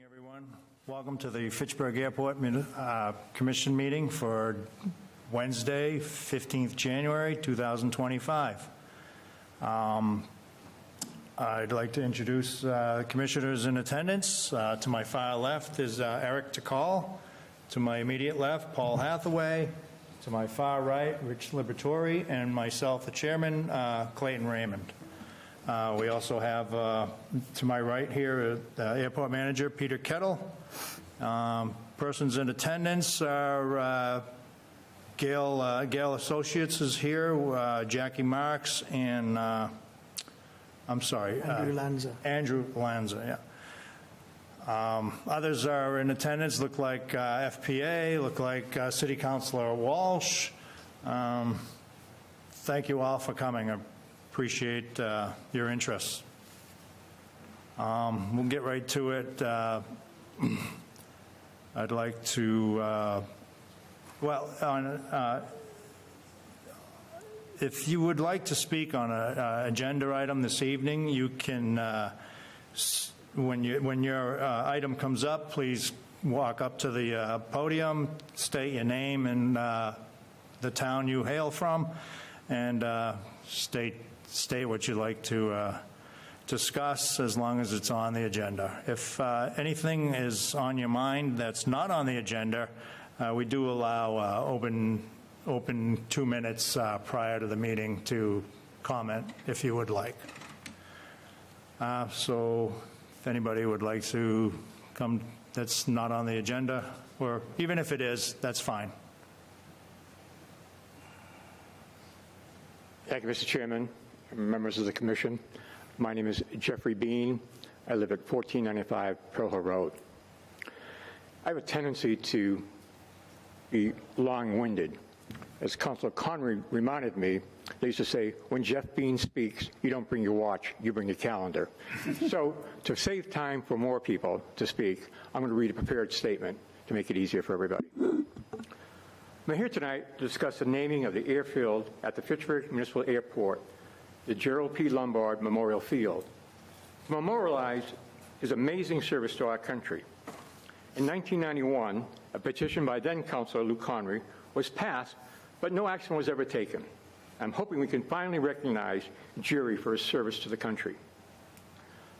Everyone. Welcome to the Fitchburg Airport Commission meeting for Wednesday, 15th January, 2025. I'd like to introduce commissioners in attendance. To my far left is Eric Takal. To my immediate left, Paul Hathaway. To my far right, Rich Liberatore, and myself, the chairman, Clayton Raymond. We also have, to my right here, airport manager Peter Kettle. Persons in attendance are Gale Associates is here, Jackie Marks, and Andrew Lanza, yeah. Others are in attendance, look like FPA, look like City Councilor Walsh. Thank you all for coming. I appreciate your interest. We'll get right to it. I'd like to, if you would like to speak on an agenda item this evening, you can, when your item comes up, please walk up to the podium, state your name and the town you hail from, and state what you'd like to discuss, as long as it's on the agenda. If anything is on your mind that's not on the agenda, we do allow open 2 minutes prior to the meeting to comment if you would like. So if anybody would like to come that's not on the agenda, or even if it is, that's fine. Thank you, Mr. Chairman, members of the Commission. My name is Jeffrey Bean. I live at 1495 Pearl Hill Road. I have a tendency to be long-winded. As Councilor Connery reminded me, they used to say, when Jeff Bean speaks, you don't bring your watch, you bring your calendar. So to save time for more people to speak, I'm going to read a prepared statement to make it easier for everybody. I'm here tonight to discuss the naming of the airfield at the Fitchburg Municipal Airport, the Gerald P. Lombard Memorial Field, to memorialize his amazing service to our country. In 1991, a petition by then Councilor Luke Connery was passed, but no action was ever taken. I'm hoping we can finally recognize Jerry for his service to the country.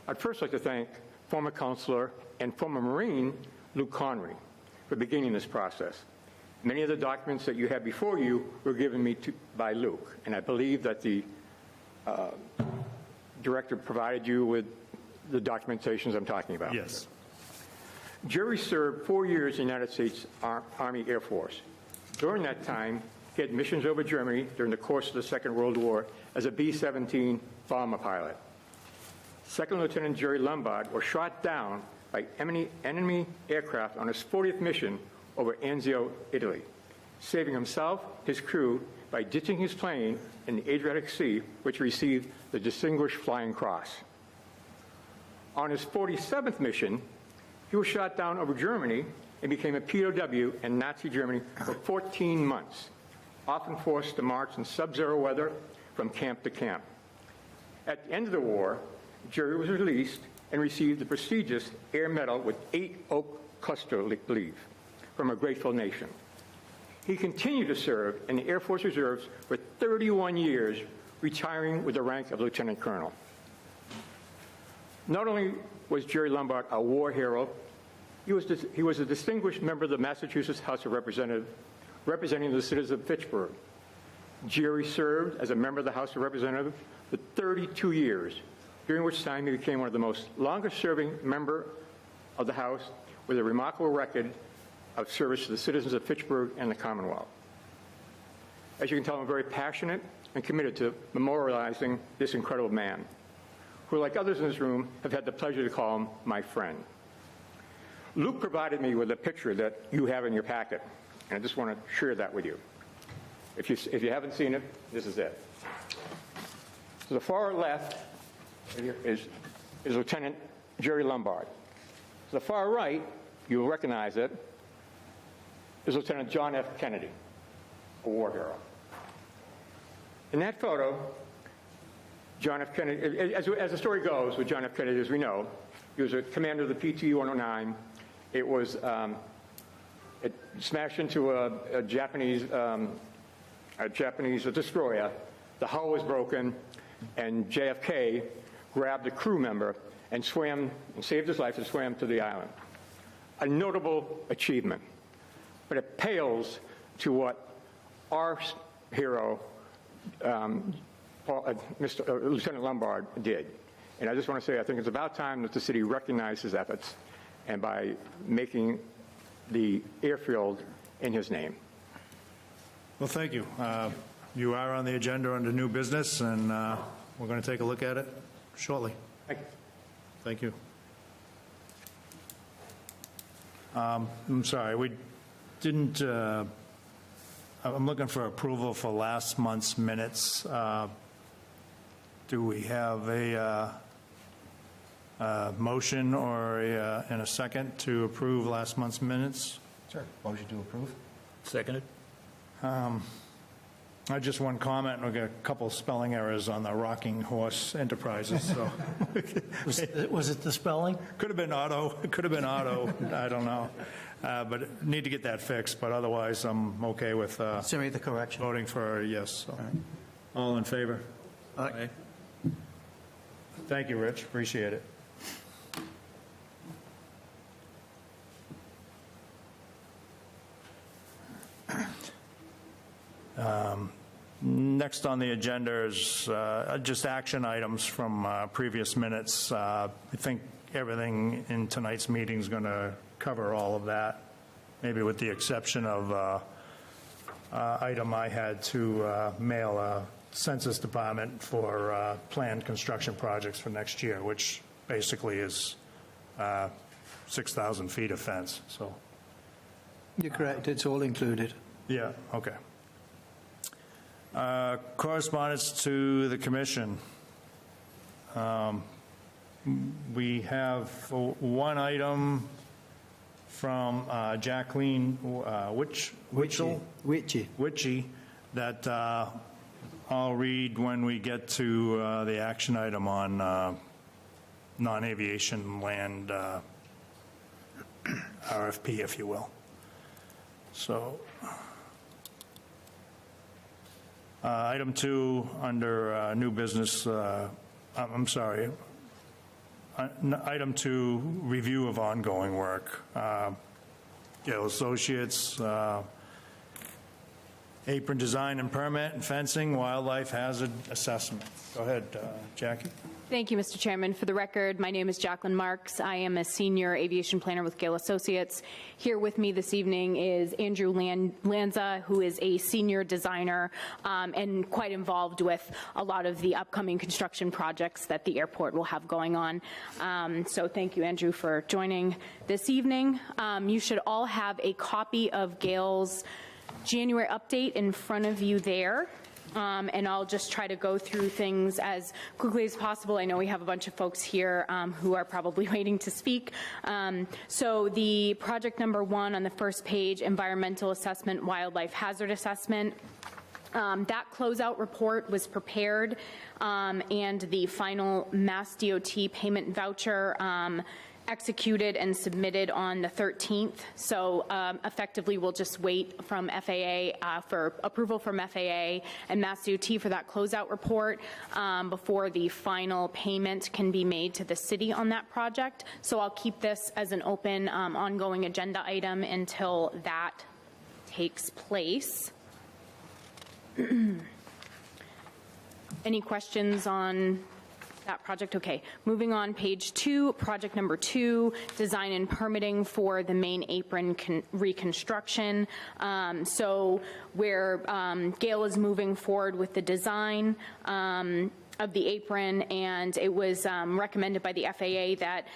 I'd first like to thank former Councilor and former Marine Luke Connery for beginning this process. Many of the documents that you have before you were given me by Luke, and I believe that the director provided you with the documentations I'm talking about. Yes. Jerry served 4 years in the United States Army Air Force. During that time, he had missions over Germany during the course of the Second World War as a B-17 bomber pilot. Second Lieutenant Jerry Lombard was shot down by enemy aircraft on his 40th mission over Anzio, Italy, saving himself, his crew, by ditching his plane in the Adriatic Sea, which received the Distinguished Flying Cross. On his 47th mission, he was shot down over Germany and became a POW in Nazi Germany for 14 months, often forced to march in sub-zero weather from camp to camp. At the end of the war, Jerry was released and received the prestigious Air Medal with 8 oak cluster leaf from a grateful nation. He continued to serve in the Air Force Reserves for 31 years, retiring with the rank of Lieutenant Colonel. Not only was Jerry Lombard a war hero, he was a distinguished member of the Massachusetts House of Representatives, representing the citizens of Fitchburg. Jerry served as a member of the House of Representatives for 32 years, during which time he became one of the most longest-serving member of the House with a remarkable record of service to the citizens of Fitchburg and the Commonwealth. As you can tell, I'm very passionate and committed to memorializing this incredible man, who, like others in this room, have had the pleasure to call him my friend. Luke provided me with a picture that you have in your packet, and I just want to share that with you. If you haven't seen it, this is it. To the far left is Lieutenant Jerry Lombard. To the far right, you'll recognize it, is Lieutenant John F. Kennedy, a war hero. In that photo, John F. Kennedy, as the story goes with John F. Kennedy, as we know, He was a commander of the PT-109. It was, it smashed into a Japanese destroyer. The hull was broken, and JFK grabbed a crew member and swam, and saved his life and swam to the island. A notable achievement, but it pales to what our hero, Lieutenant Lombard, did. And I just want to say, I think it's about time that the city recognized his efforts, and by making the airfield in his name. Well, thank you. You are on the agenda under new business, and we're going to take a look at it shortly. Thank you. Thank you. I'm sorry, we didn't, I'm looking for approval for last month's minutes. Do we have a motion or and a second to approve last month's minutes? Sure. Motion to approve. Seconded. I just one comment. We got a couple spelling errors on the Rocking Horse Enterprises. So Was it the spelling? could have been auto. It could have been auto. I don't know, but need to get that fixed. But otherwise, I'm okay with Send me the correction. voting for a yes. So. All in favor? Aye. Thank you, Rich. Appreciate it. Next on the agenda is just action items from previous minutes. I think everything in tonight's meeting is going to cover all of that, maybe with the exception of item I had to mail a Census Department for planned construction projects for next year, which basically is 6,000 feet of fence. So, You're correct. It's all included. yeah, okay. Correspondence to the commission. We have one item from Jacqueline Witchy that I'll read when we get to the action item on non-aviation land RFP, if you will. So. Item 2 under new business, I'm sorry. Item 2, review of ongoing work. Gale Associates, apron design and permit and fencing, wildlife hazard assessment. Go ahead, Jackie. Thank you, Mr. Chairman. For the record, my name is Jacqueline Marks. I am a senior aviation planner with Gale Associates. Here with me this evening is Andrew Lanza, who is a senior designer and quite involved with a lot of the upcoming construction projects that the airport will have going on. So thank you, Andrew, for joining this evening. You should all have a copy of Gale's January update in front of you there. And I'll just try to go through things as quickly as possible. I know we have a bunch of folks here who are probably waiting to speak. So the project number 1 on the first page, environmental assessment, wildlife hazard assessment. That closeout report was prepared, and the final Mass DOT payment voucher executed and submitted on the 13th. So effectively, we'll just wait from FAA for approval from FAA and Mass DOT for that closeout report before the final payment can be made to the city on that project. So I'll keep this as an open, ongoing agenda item until that takes place. Any questions on that project? Okay, moving on, page 2, project number 2, design and permitting for the main apron reconstruction. So where Gale is moving forward with the design of the apron, and it was recommended by the FAA that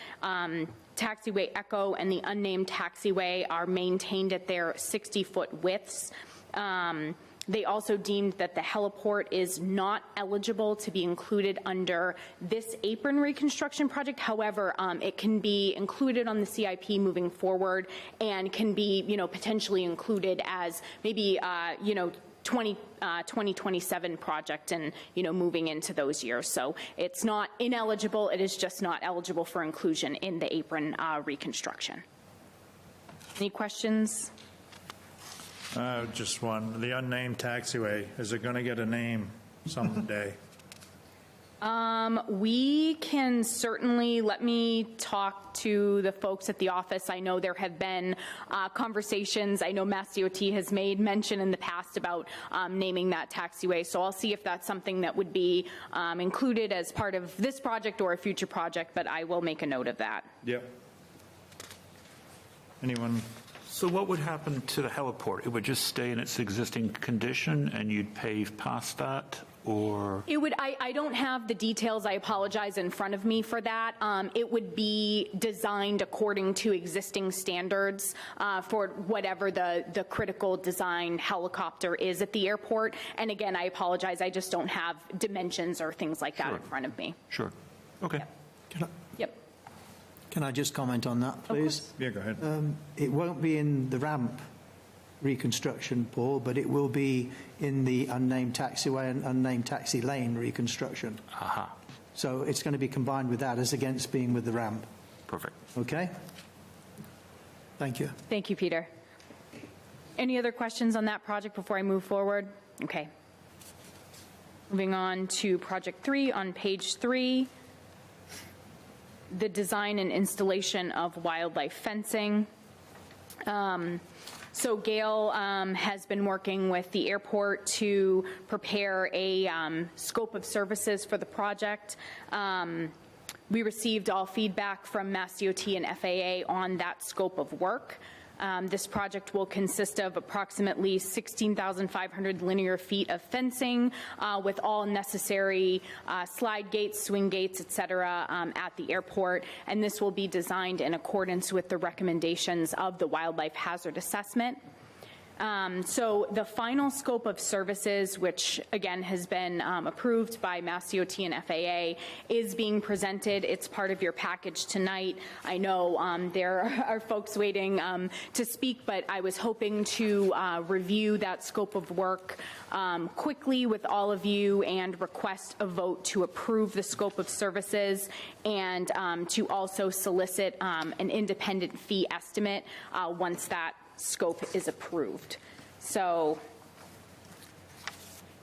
taxiway Echo and the unnamed taxiway are maintained at their 60-foot widths. They also deemed that the heliport is not eligible to be included under this apron reconstruction project. However, it can be included on the CIP moving forward and can be, potentially included as maybe, 2027 project and, moving into those years. So it's not ineligible, it is just not eligible for inclusion in the Apron reconstruction. Any questions? Just one. The unnamed taxiway, is it going to get a name someday? We can certainly, let me talk to the folks at the office. I know there have been conversations. I know Mass DOT has made mention in the past about naming that taxiway. So I'll see if that's something that would be included as part of this project or a future project, but I will make a note of that. Yep. Anyone? So what would happen to the heliport? It would just stay in its existing condition and you'd pave past that, or? It would, I don't have the details, I apologize, in front of me for that. It would be designed according to existing standards for whatever the critical design helicopter is at the airport. And again, I apologize, I just don't have dimensions or things like that Sure. in front of me. Sure. Okay. Yep. Can I just comment on that, please? Yeah, go ahead. It won't be in the ramp reconstruction, Paul, but it will be in the unnamed taxiway and unnamed taxi lane reconstruction. Aha. So it's going to be combined with that as against being with the ramp. Perfect. Okay? Thank you. Thank you, Peter. Any other questions on that project before I move forward? Okay. Moving on to project 3 on page 3. The design and installation of wildlife fencing. So Gale has been working with the airport to prepare a scope of services for the project. We received all feedback from Mass DOT and FAA on that scope of work. This project will consist of approximately 16,500 linear feet of fencing with all necessary slide gates, swing gates, et cetera, at the airport. And this will be designed in accordance with the recommendations of the Wildlife Hazard Assessment. So the final scope of services, which again has been approved by Mass DOT and FAA, is being presented. It's part of your package tonight. I know there are folks waiting to speak, but I was hoping to review that scope of work quickly with all of you and request a vote to approve the scope of services and to also solicit an independent fee estimate once that scope is approved. So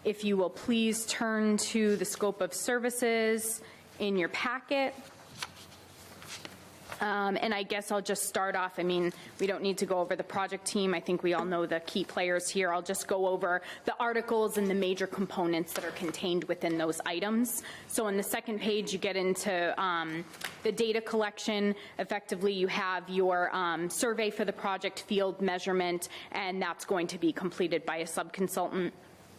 if you will please turn to the scope of services in your packet. And I guess I'll just start off. I mean, we don't need to go over the project team. I think we all know the key players here. I'll just go over the articles and the major components that are contained within those items. So on the second page, you get into the data collection. Effectively, you have your survey for the project, field measurement, and that's going to be completed by a subconsultant.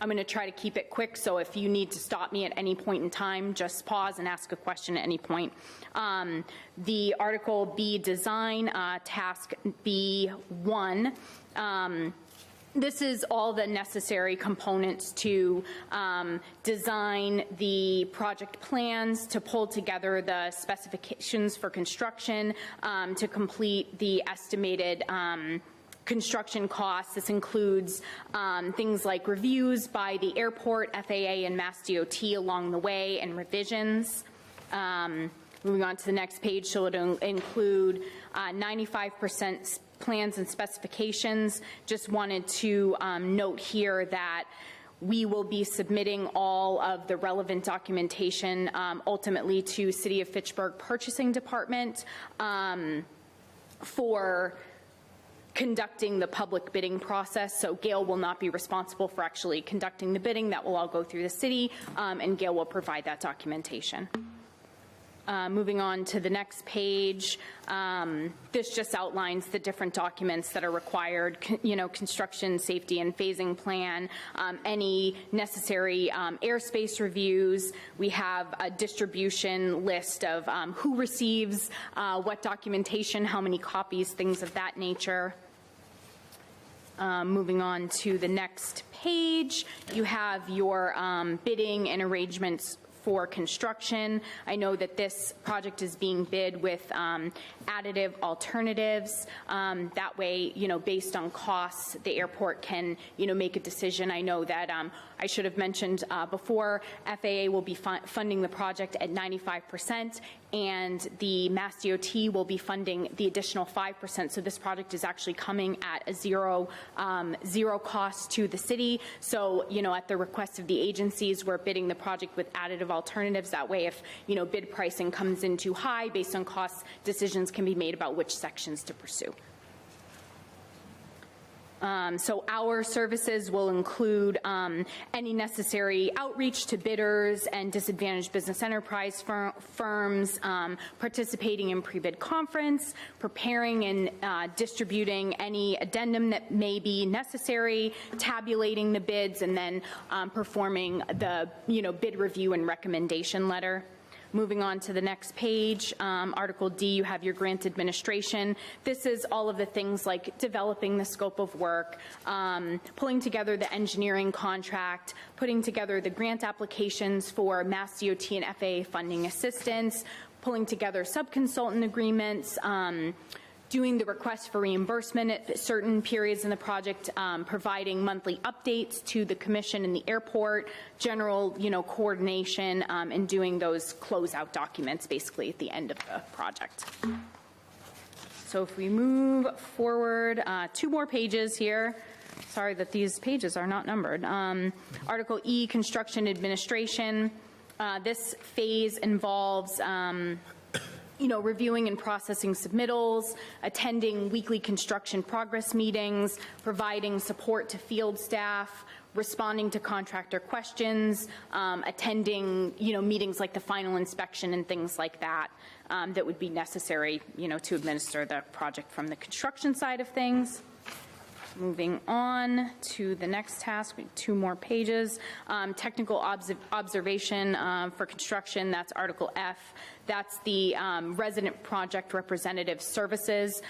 I'm going to try to keep it quick, so if you need to stop me at any point in time, just pause and ask a question at any point. The Article B design, task B1, this is all the necessary components to design the project plans, to pull together the specifications for construction, to complete the estimated construction costs. This includes things like reviews by the airport, FAA, and Mass DOT along the way, and revisions. Moving on to the next page, so it'll include 95% plans and specifications. Just wanted to note here that we will be submitting all of the relevant documentation ultimately to City of Fitchburg Purchasing Department for conducting the public bidding process. So Gale will not be responsible for actually conducting the bidding. That will all go through the city, and Gale will provide that documentation. Moving on to the next page, this just outlines the different documents that are required, construction, safety, and phasing plan, any necessary airspace reviews. We have a distribution list of who receives what documentation, how many copies, things of that nature. Moving on to the next page, you have your bidding and arrangements for construction. I know that this project is being bid with additive alternatives. That way, based on costs, the airport can, make a decision. I know that I should have mentioned before, FAA will be funding the project at 95%, and the Mass DOT will be funding the additional 5%. So this project is actually coming at a zero cost to the city. So, at the request of the agencies, we're bidding the project with additive alternatives. That way, if, bid pricing comes in too high based on costs, decisions can be made about which sections to pursue. So our services will include any necessary outreach to bidders and disadvantaged business enterprise firms, participating in pre-bid conference, preparing and distributing any addendum that may be necessary, tabulating the bids, and then performing the bid review and recommendation letter. Moving on to the next page, Article D, you have your grant administration. This is all of the things like developing the scope of work, pulling together the engineering contract, putting together the grant applications for Mass DOT and FAA funding assistance, pulling together subconsultant agreements, doing the request for reimbursement at certain periods in the project, providing monthly updates to the commission and the airport, general, coordination, and doing those closeout documents basically at the end of the project. So if we move forward, 2 more pages here. Sorry that these pages are not numbered. Article E, construction administration. This phase involves reviewing and processing submittals, attending weekly construction progress meetings, providing support to field staff, responding to contractor questions, attending, meetings like the final inspection and things like that, that would be necessary, to administer the project from the construction side of things. Moving on to the next task, we have 2 more pages. Technical observation for construction, that's Article F. That's the resident project representative services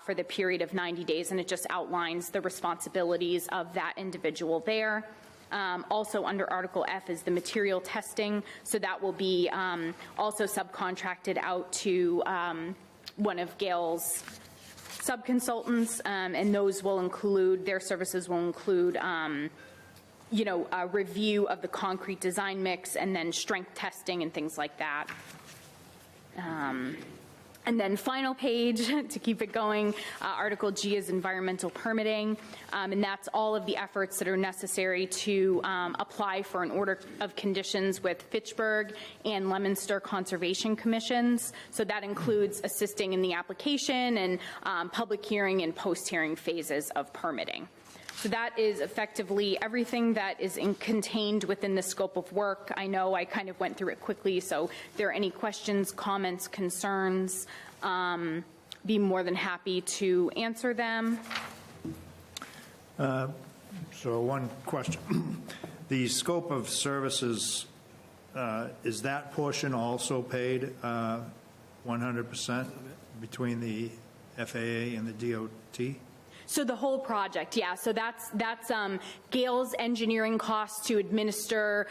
for the period of 90 days, and it just outlines the responsibilities of that individual there. Also under Article F is the material testing, so that will be also subcontracted out to one of Gale's subconsultants, and those will include, their services will include, a review of the concrete design mix and then strength testing and things like that. And then final page, to keep it going, Article G is environmental permitting, and that's all of the efforts that are necessary to apply for an order of conditions with Fitchburg and Leominster Conservation Commissions. So that includes assisting in the application and public hearing and post-hearing phases of permitting. So that is effectively everything that is contained within the scope of work. I know I kind of went through it quickly, so if there are any questions, comments, concerns, be more than happy to answer them. So one question. The scope of services, is that portion also paid 100% between the FAA and the DOT? So the whole project, yeah. So that's Gale's engineering costs to administer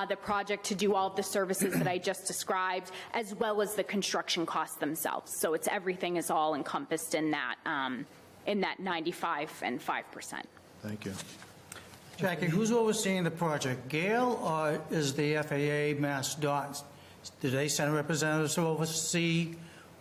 the project, to do all of the services that I just described, as well as the construction costs themselves. So it's everything is all encompassed in that 95 and 5%. Thank you. Jackie, who's overseeing the project, Gale or is the FAA Mass DOT? Do they send representatives to oversee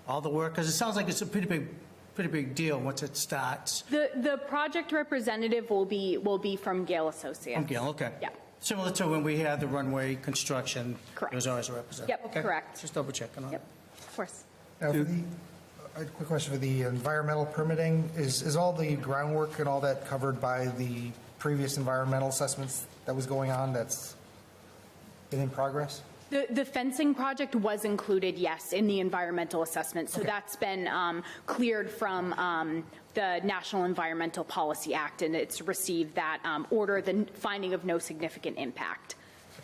all the work? Because it sounds like it's a pretty big deal once it starts. The project representative will be from Gale Associates. From Gale, okay. Yeah. Similar to when we had the runway construction. Correct. There was always a representative. Yep, Okay. correct. Just double checking on Yep, it. of course. Now, a quick question for the environmental permitting. Is all the groundwork and all that covered by the previous environmental assessments that was going on that's in progress? The fencing project was included, yes, in the environmental assessment. So that's been cleared from the National Environmental Policy Act, and it's received that order, the finding of no significant impact.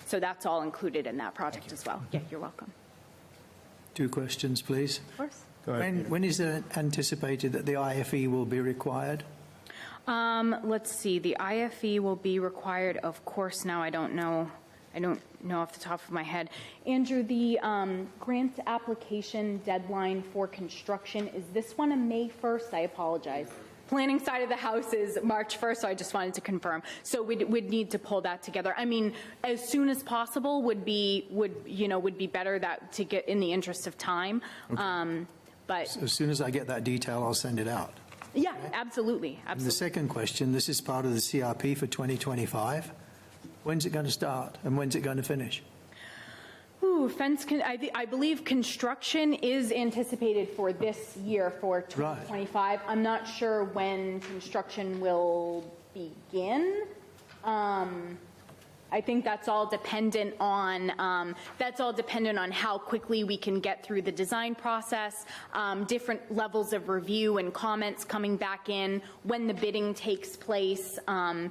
So that's all included in that project as well. Yeah, you're welcome. 2 questions, please. Of course. Go ahead, When is it anticipated that the IFE will be required? Let's see. The IFE will be required, of course. Now I don't know. know off the top of my head. Andrew, the grant application deadline for construction, is this one a May 1st? I apologize. Planning side of the house is March 1st, so I just wanted to confirm. So we'd need to pull that together. I mean, as soon as possible would be better, that to get in the interest of time. But As soon as I get that detail, I'll send it out. yeah, absolutely, And the absolutely. second question, this is part of the CRP for 2025. When's it going to start and when's it going to finish? Ooh, I believe construction is anticipated for this year, for 2025. I'm not sure when construction will begin. I think that's all dependent on how quickly we can get through the design process, different levels of review and comments coming back in, when the bidding takes place, and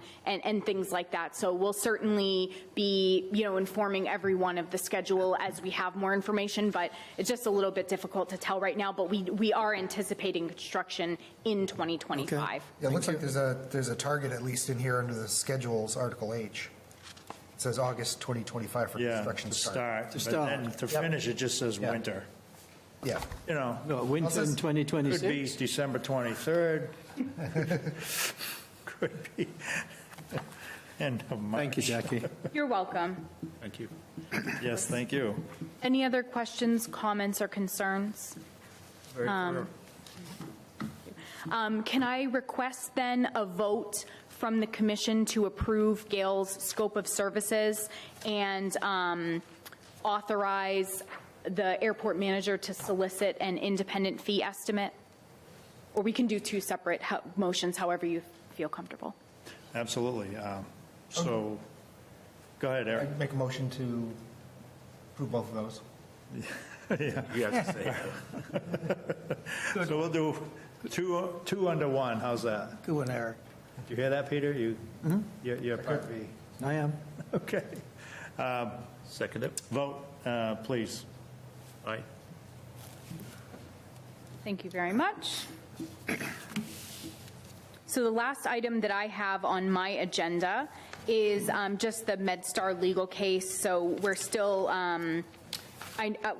things like that. So we'll certainly be, informing everyone of the schedule as we have more information, but it's just a little bit difficult to tell right now, but we are anticipating construction in 2025. Okay. Yeah, it looks like there's a target at least in here under the schedules, Article H. It says August 2025 for Yeah, construction to start. start. To But then to Yep. finish, it just says Yeah. winter. Yeah. No, winter in Could be 2026? December 23rd. Could be end of March. Thank you, Jackie. You're welcome. Thank you. Yes, thank you. Any other questions, comments, or concerns? Can I request then a vote from the commission to approve Gale's scope of services and authorize the airport manager to solicit an independent fee estimate? Or we can do two separate motions, however you feel comfortable. Absolutely. So, go ahead, I Eric. make a motion to approve both of those. Yeah. You have to say that. So we'll do two under one. How's that? Good one, Eric. Did you hear that, Peter? You're privy. I am. Okay. Second it. Vote, please. Aye. Thank you very much. So the last item that I have on my agenda is just the Medstar legal case. So we're still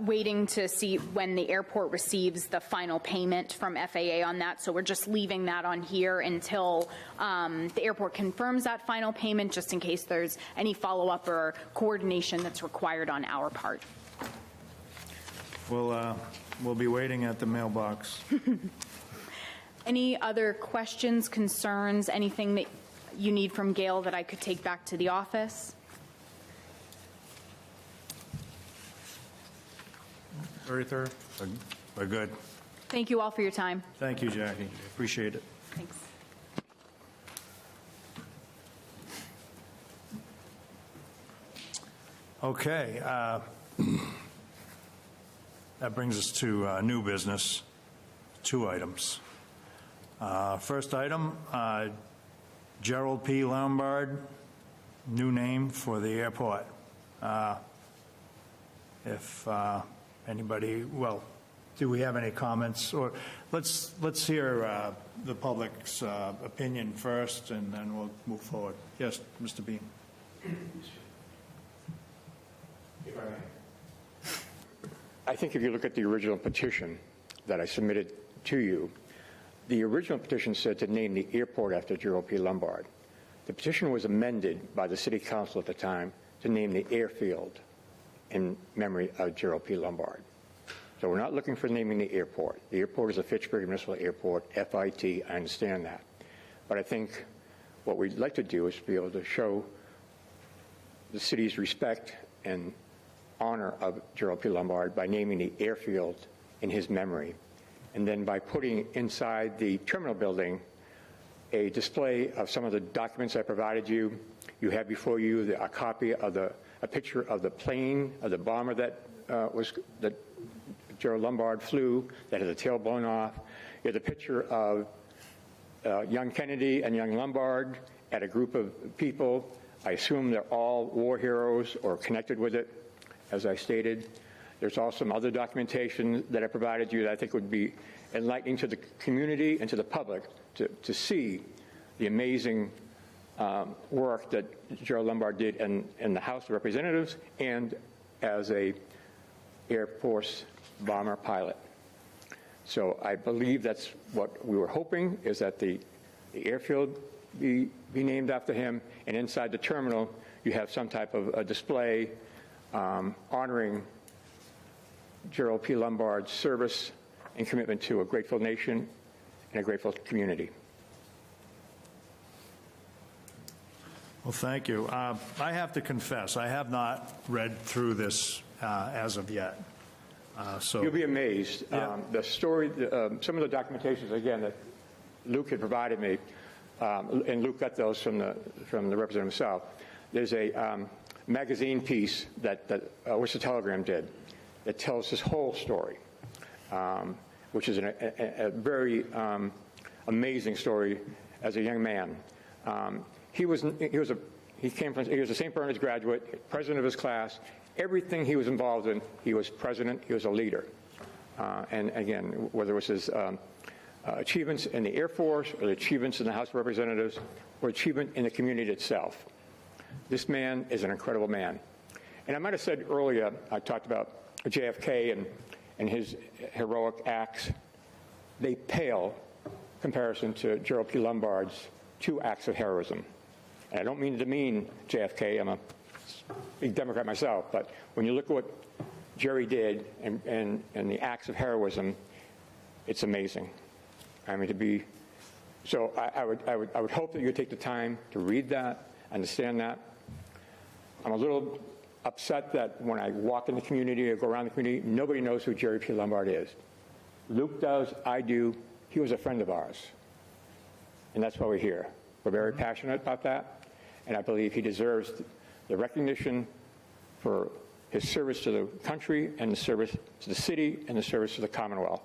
waiting to see when the airport receives the final payment from FAA on that. So we're just leaving that on here until the airport confirms that final payment, just in case there's any follow-up or coordination that's required on our part. We'll be waiting at the mailbox. Any other questions, concerns, anything that you need from Gale that I could take back to the office? Very thorough. We're good. Thank you all for your time. Thank you, Jackie. Appreciate it. Thanks. Okay. That brings us to new business, 2 items. First item, Gerald P. Lombard, new name for the airport. If anybody, well, do we have any comments? Or let's hear the public's opinion first, and then we'll move forward. Yes, Mr. Bean. I think if you look at the original petition that I submitted to you, the original petition said to name the airport after Gerald P. Lombard. The petition was amended by the city council at the time to name the airfield in memory of Gerald P. Lombard. So we're not looking for naming the airport. The airport is a Fitchburg Municipal Airport, FIT, I understand that. But I think what we'd like to do is be able to show the city's respect and honor of Gerald P. Lombard by naming the airfield in his memory. And then by putting inside the terminal building a display of some of the documents I provided you. You have before you a copy of a picture of the plane, of the bomber that Gerald Lombard flew, that had the tail blown off. You have the picture of young Kennedy and young Lombard at a group of people. I assume they're all war heroes or connected with it, as I stated. There's also some other documentation that I provided you that I think would be enlightening to the community and to the public to see the amazing work that Gerald Lombard did in the House of Representatives and as a Air Force bomber pilot. So I believe that's what we were hoping, is that the airfield be named after him, and inside the terminal you have some type of a display honoring Gerald P. Lombard's service and commitment to a grateful nation and a grateful community. Well, thank you. I have to confess, I have not read through this as of yet. So You'll be amazed. Yeah. The story, some of the documentations, again, that Luke had provided me, and Luke got those from the representative himself. There's a magazine piece that Worcester Telegram did that tells his whole story, which is a very amazing story as a young man. He was a St. Bernard's graduate, president of his class. Everything he was involved in, he was president, he was a leader. And again, whether it was his achievements in the Air Force or the achievements in the House of Representatives or achievement in the community itself, this man is an incredible man. And I might have said earlier, I talked about JFK and his heroic acts. They pale comparison to Gerald P. Lombard's 2 acts of heroism. And I don't mean to demean JFK. I'm a big Democrat myself, but when you look at what Jerry did and the acts of heroism, it's amazing. I mean, so I would hope that you would take the time to read that, understand that. I'm a little upset that when I walk in the community or go around the community, nobody knows who Jerry P. Lombard is. Luke does, I do. He was a friend of ours. And that's why we're here. We're very passionate about that, and I believe he deserves the recognition for his service to the country and the service to the city and the service to the Commonwealth.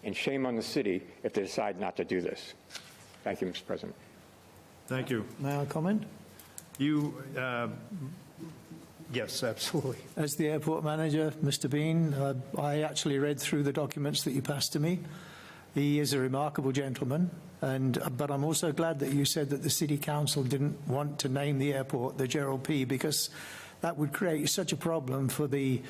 And shame on the city if they decide not to do this. Thank you, Mr. President. thank you. May I comment? Yes, absolutely. As the airport manager, Mr. Bean, I actually read through the documents that you passed to me. He is a remarkable gentleman, but I'm also glad that you said that the City Council didn't want to name the airport the Gerald P., because that would create such a problem for the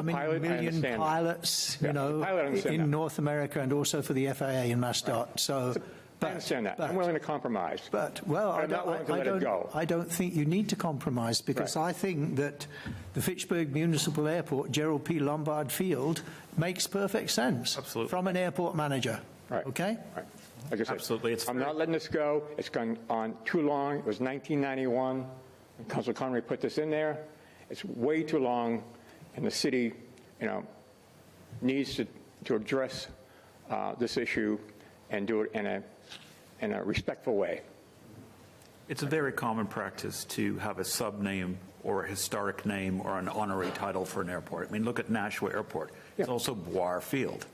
million pilots, in North America, and also for the FAA and Masdot. So. I understand that. I'm willing to compromise. But I'm not willing to let it go. I don't think you need to compromise, because I think that the Fitchburg Municipal Airport, Gerald P. Lombard Field, makes perfect sense. Absolutely. From an airport manager. Right. Okay? Right. Like I said, Absolutely. I'm not letting this go. It's gone on too long. It was 1991 when Councilor Connery put this in there. It's way too long, and the city, needs to address this issue and do it in a respectful way. It's a very common practice to have a sub-name or a historic name or an honorary title for an airport. I mean, look at Nashua Airport. It's also Bois Field,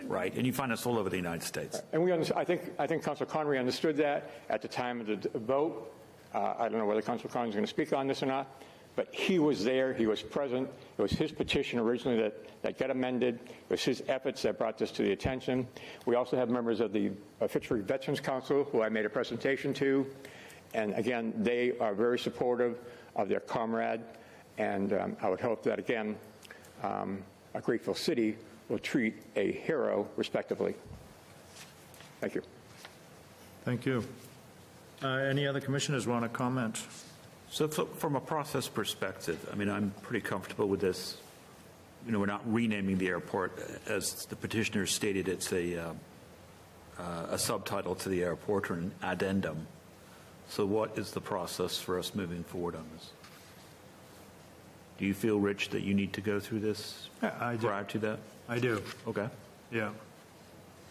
right? And you find this all over the United States. And I think Councilor Connery understood that at the time of the vote. I don't know whether Councilor Connery is going to speak on this or not, but he was there. He was present. It was his petition originally that got amended. It was his efforts that brought this to the attention. We also have members of the Fitchburg Veterans Council, who I made a presentation to. And again, they are very supportive of their comrade. And I would hope that, again, a grateful city will treat a hero respectively. Thank you. Thank you. Any other commissioners want to comment? So from a process perspective, I mean, I'm pretty comfortable with this. We're not renaming the airport. As the petitioner stated, it's a subtitle to the airport or an addendum. So what is the process for us moving forward on this? Do you feel, Rich, that you need to go through this prior to that? I do. Okay. Yeah.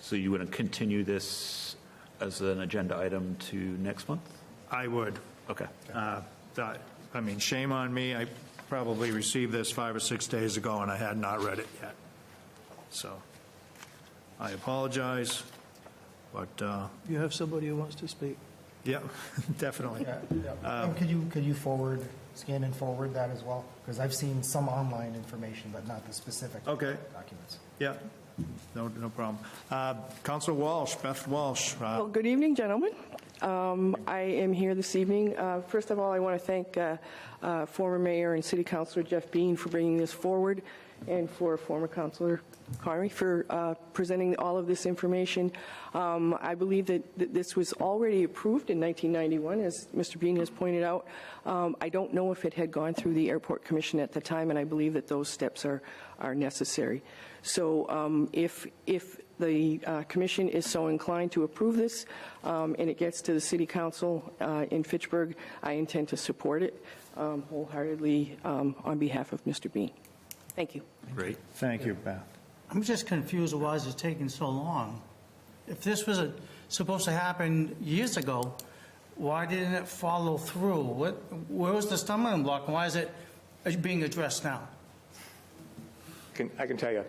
So you want to continue this as an agenda item to next month? I would. Okay. I mean, shame on me. I probably received this 5 or 6 days ago, and I had not read it yet. So I apologize, but You have somebody who wants to speak? yeah, definitely. And could you scan and forward that as well? Because I've seen some online information, but not the specific documents. Yeah, no problem. Councilor Walsh, Beth Walsh. Well, good evening, gentlemen. I am here this evening. First of all, I want to thank former Mayor and City Councilor Jeff Bean for bringing this forward, and for former Councilor Connery for presenting all of this information. I believe that this was already approved in 1991, as Mr. Bean has pointed out. I don't know if it had gone through the Airport Commission at the time, and I believe that those steps are necessary. So if the commission is so inclined to approve this, and it gets to the City Council in Fitchburg, I intend to support it wholeheartedly on behalf of Mr. Bean. Thank you. Great. Thank you, Beth. I'm just confused why is it taking so long? If this was supposed to happen years ago, why didn't it follow through? Where was the stumbling block? Why is it being addressed now? I can tell you,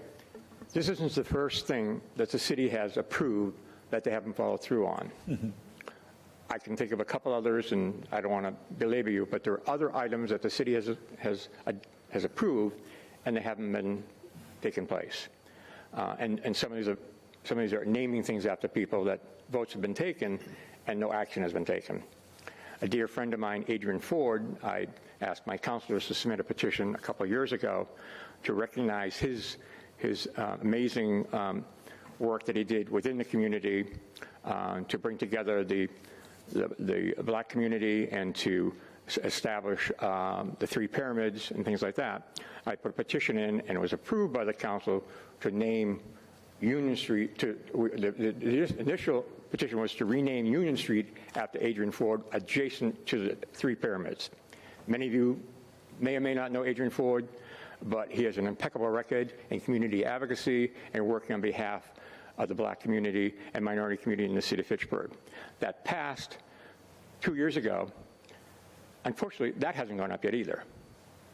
this isn't the first thing that the city has approved that they haven't followed through on. I can think of a couple others, and I don't want to belabor you, but there are other items that the city has approved, and they haven't been taken place. And some of these are naming things after people that votes have been taken and no action has been taken. A dear friend of mine, Adrian Ford, I asked my councilors to submit a petition a couple of years ago to recognize his amazing work that he did within the community to bring together the black community and to establish the 3 pyramids and things like that. I put a petition in, and it was approved by the council to name Union Street. The initial petition was to rename Union Street after Adrian Ford, adjacent to the 3 pyramids. Many of you may or may not know Adrian Ford, but he has an impeccable record in community advocacy and working on behalf of the black community and minority community in the city of Fitchburg. That passed 2 years ago. Unfortunately, that hasn't gone up yet either.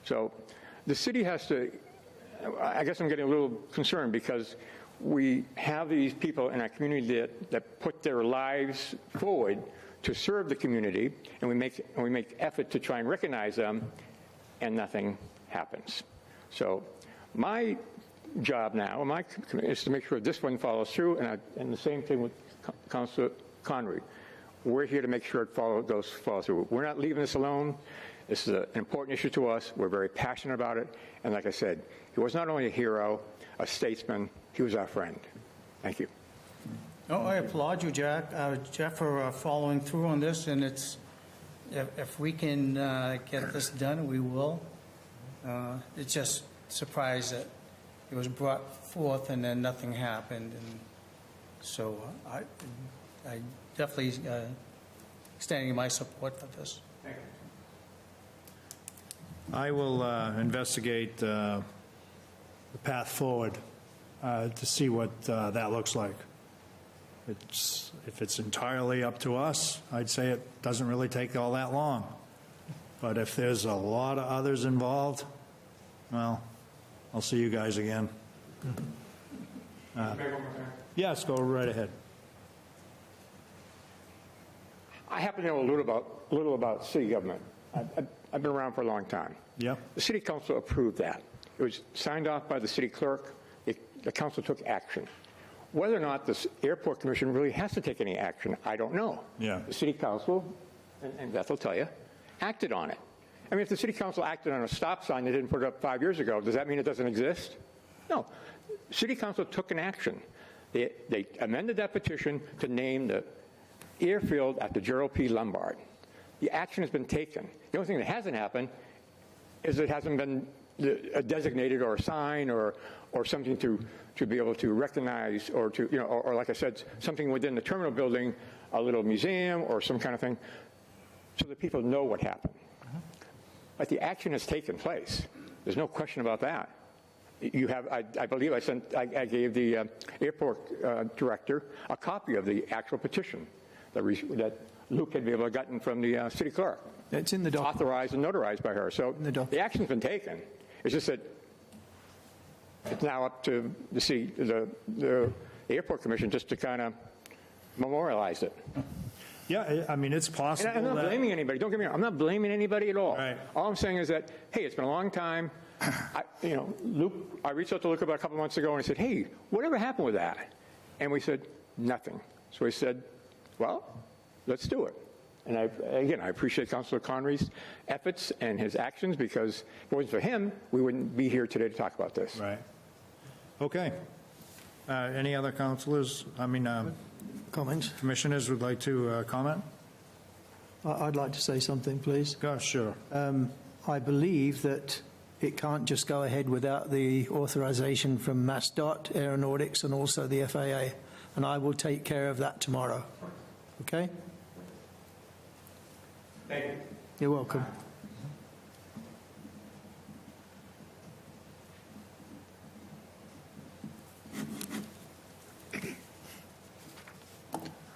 So the city has to, I guess I'm getting a little concerned because we have these people in our community that put their lives forward to serve the community, and we make effort to try and recognize them, and nothing happens. So my job now is to make sure this one follows through, and the same thing with Councilor Connery. We're here to make sure it follows through. We're not leaving this alone. This is an important issue to us. We're very passionate about it. And like I said, he was not only a hero, a statesman, he was our friend. Thank you. Oh, I applaud you, Jeff, for following through on this. And if we can get this done, we will. It's just surprised that it was brought forth and then nothing happened. And so I definitely extending my support for this. Thank you. I will investigate the path forward to see what that looks like. If it's entirely up to us, I'd say it doesn't really take all that long. But if there's a lot of others involved, well, I'll see you guys again. Yes, go right ahead. I happen to know a little about city government. I've been around for a long time. Yeah. The city council approved that. It was signed off by the city clerk. The council took action. Whether or not the airport commission really has to take any action, I don't know. Yeah. The city council, and Beth will tell you, acted on it. I mean, if the city council acted on a stop sign they didn't put up 5 years ago, does that mean it doesn't exist? No. City council took an action. They amended that petition to name the Airfield after Gerald P. Lombard. The action has been taken. The only thing that hasn't happened is it hasn't been designated or a sign or something to be able to recognize or to, or like I said, something within the terminal building, a little museum or some kind of thing, so that people know what happened. But the action has taken place. There's no question about that. You have, I believe I gave the airport director a copy of the actual petition that Luke had been able to gotten from the city clerk. It's in the document. Authorized and notarized by her. So the action's been taken. It's just that it's now up to the airport commission just to kind of memorialize it. Yeah, I mean, it's possible. And I'm not blaming anybody. Don't get me wrong. I'm not blaming anybody at all. Right. All I'm saying is that, hey, it's been a long time. Luke, I reached out to Luke about a couple months ago, and he said, hey, whatever happened with that? And we said, nothing. So he said, well, let's do it. And I appreciate Councilor Connery's efforts and his actions, because if it wasn't for him, we wouldn't be here today to talk about this. Right. Okay. Any other councilors, Comments? commissioners would like to comment? I'd like to say something, please. Gosh, sure. I believe that it can't just go ahead without the authorization from MassDOT, Aeronautics, and also the FAA, and I will take care of that tomorrow. Okay? Thank you. You're welcome.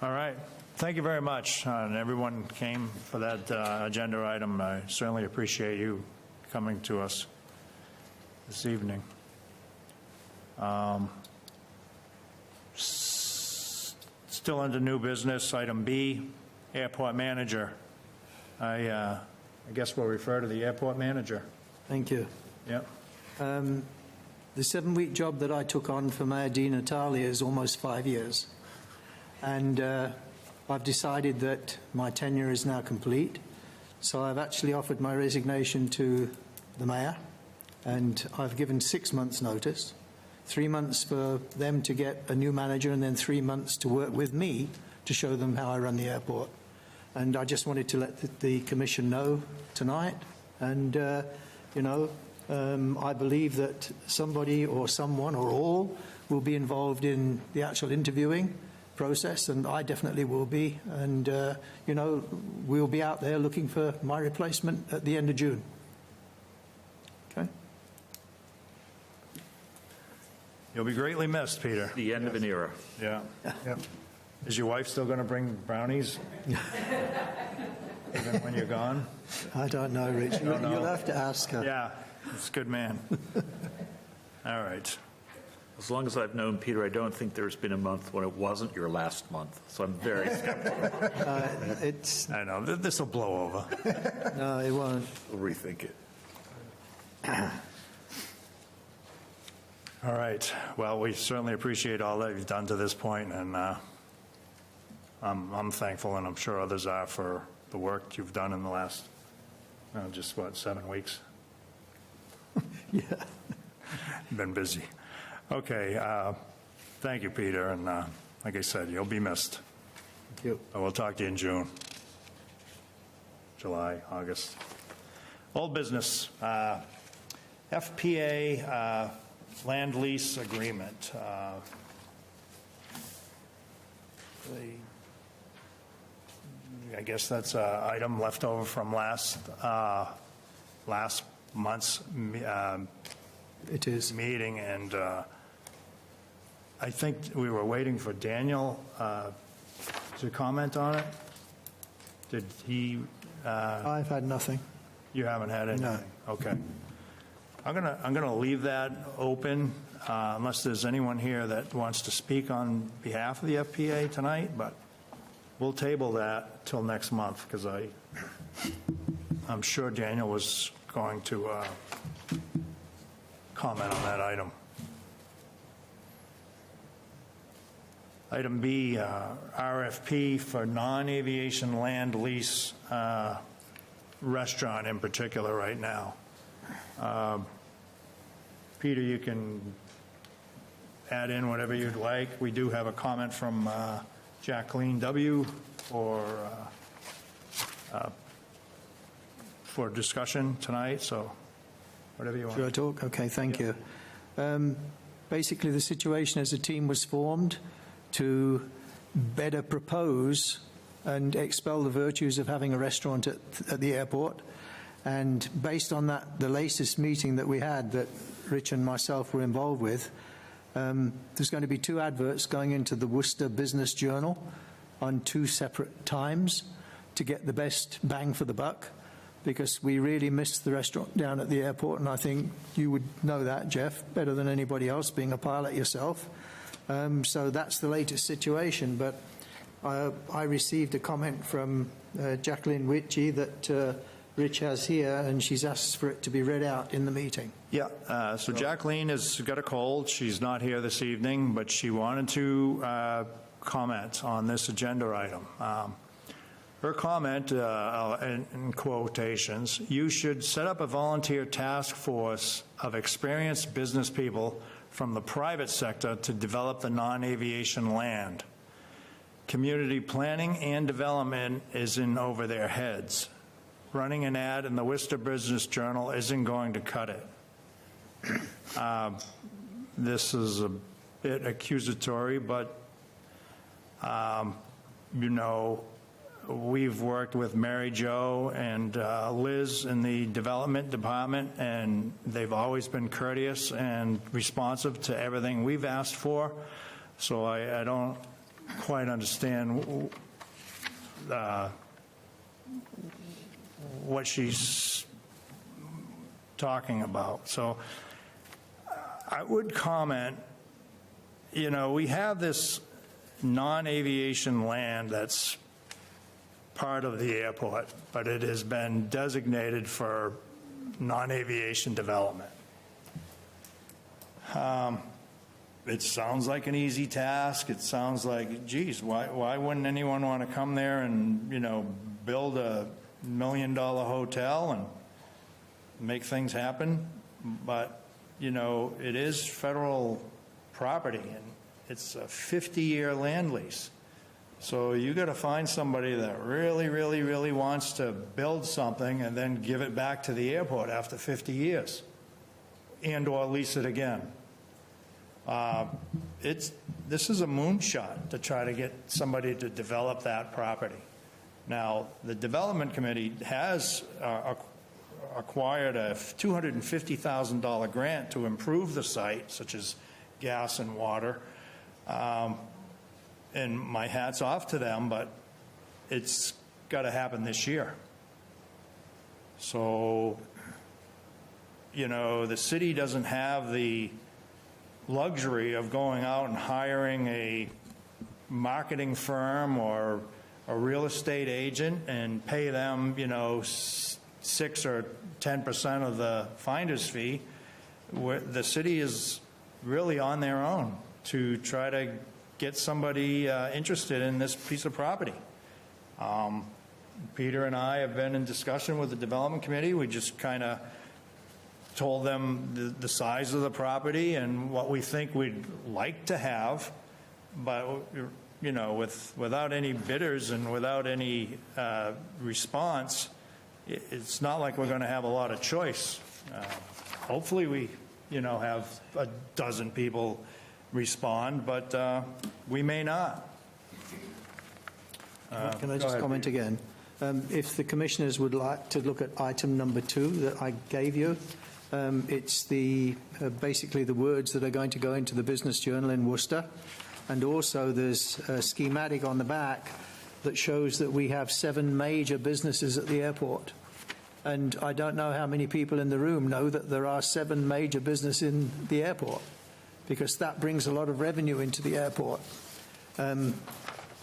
All right. Thank you very much. And everyone came for that agenda item. I certainly appreciate you coming to us this evening. Still under new business, item B, airport manager. I guess we'll refer to the airport manager. Thank you. Yep. The 7-week job that I took on for Mayor Di Natalia is almost 5 years. And I've decided that my tenure is now complete. So I've actually offered my resignation to the mayor, and I've given 6 months' notice, 3 months for them to get a new manager, and then 3 months to work with me to show them how I run the airport. And I just wanted to let the commission know tonight. And, I believe that somebody or someone or all will be involved in the actual interviewing process, and I definitely will be. And, we'll be out there looking for my replacement at the end of June. Okay? You'll be greatly missed, Peter. The end of an era. Yeah. Yep. Is your wife still going to bring brownies? Even when you're gone? I don't know, Rich. Don't know. You'll have to ask her. Yeah, it's a good man. All right. As long as I've known Peter, I don't think there's been a month when it wasn't your last month. So I'm very skeptical. I know, this will blow over. No, it won't. We'll rethink it. All right. Well, we certainly appreciate all that you've done to this point, and I'm thankful, and I'm sure others are, for the work you've done in the last, 7 weeks? Yeah. Been busy. Okay. Thank you, Peter, and like I said, you'll be missed. Thank you. We'll talk to you in June, July, August. Old business. FPA land lease agreement. I guess that's an item left over from last month's It is. meeting, and I think we were waiting for Daniel to comment on it. Did he? I've had nothing. You haven't had anything? No. Okay. I'm gonna leave that open unless there's anyone here that wants to speak on behalf of the FPA tonight, but we'll table that till next month, because I'm sure Daniel was going to comment on that item. Item B, RFP for non-aviation land lease restaurant in particular right now. Peter, you can add in whatever you'd like. We do have a comment from Jacqueline W. for discussion tonight, so whatever you want. Should I talk? Okay, thank you. Basically, the situation as a team was formed to better propose and expel the virtues of having a restaurant at the airport. And based on that, the latest meeting that we had that Rich and myself were involved with, there's going to be 2 adverts going into the Worcester Business Journal on 2 separate times to get the best bang for the buck, because we really missed the restaurant down at the airport, and I think you would know that, Jeff, better than anybody else, being a pilot yourself. So that's the latest situation. But I received a comment from Jacqueline Witchie that Rich has here, and she's asked for it to be read out in the meeting. Yeah, so Jacqueline has got a cold. She's not here this evening, but she wanted to comment on this agenda item. Her comment, in quotations, "You should set up a volunteer task force of experienced business people from the private sector to develop the non-aviation land. Community planning and development is in over their heads. Running an ad in the Worcester Business Journal isn't going to cut it." This is a bit accusatory, but, you know, we've worked with Mary Jo and Liz in the development department, and they've always been courteous and responsive to everything we've asked for. So I don't quite understand what she's talking about. So I would comment, you know, we have this non-aviation land that's part of the airport, but it has been designated for non-aviation development. It sounds like an easy task. It sounds like, geez, why wouldn't anyone want to come there and, you know, build a $1 million hotel and make things happen? But, you know, it is federal property, and it's a 50-year land lease. So you got to find somebody that really, really, really wants to build something and then give it back to the airport after 50 years and or lease it again. This is a moonshot to try to get somebody to develop that property. Now, the Development Committee has acquired a $250,000 grant to improve the site, such as gas and water. And my hat's off to them, but it's got to happen this year. So, you know, the city doesn't have the luxury of going out and hiring a marketing firm or a real estate agent and pay them, you know, 6 or 10% of the finder's fee. The city is really on their own to try to get somebody interested in this piece of property. Peter and I have been in discussion with the Development Committee. We just kind of told them the size of the property and what we think we'd like to have, but, you know, without any bidders and without any response, it's not like we're going to have a lot of choice. Hopefully we, you know, have a dozen people respond, but we may not. Can I just comment again? If the commissioners would like to look at item number 2 that I gave you, it's basically the words that are going to go into the Business Journal in Worcester, and also there's a schematic on the back that shows that we have 7 major businesses at the airport. And I don't know how many people in the room know that there are 7 major businesses in the airport, because that brings a lot of revenue into the airport.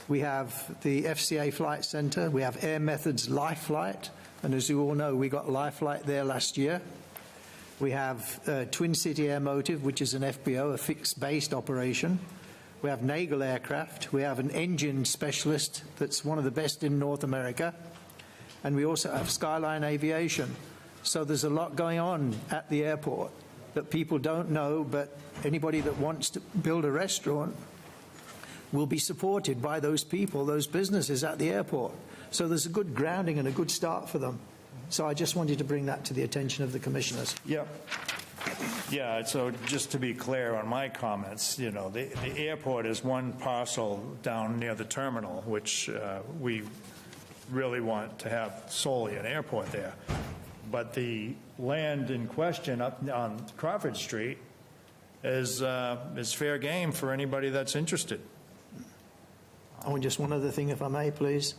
We have the FCA Flight Centre, we have Air Methods Life Flight, and as you all know, we got Life Flight there last year. We have Twin City Air Motive, which is an FBO, a fixed-based operation. We have Nagel Aircraft. We have an engine specialist that's one of the best in North America. And we also have Skyline Aviation. So there's a lot going on at the airport that people don't know, but anybody that wants to build a restaurant will be supported by those people, those businesses at the airport. So there's a good grounding and a good start for them. So I just wanted to bring that to the attention of the commissioners. Yep. Yeah, so just to be clear on my comments, you know, the airport is one parcel down near the terminal, which we really want to have solely an airport there. But the land in question up on Crawford Street is fair game for anybody that's interested. Oh, and just one other thing, if I may, please.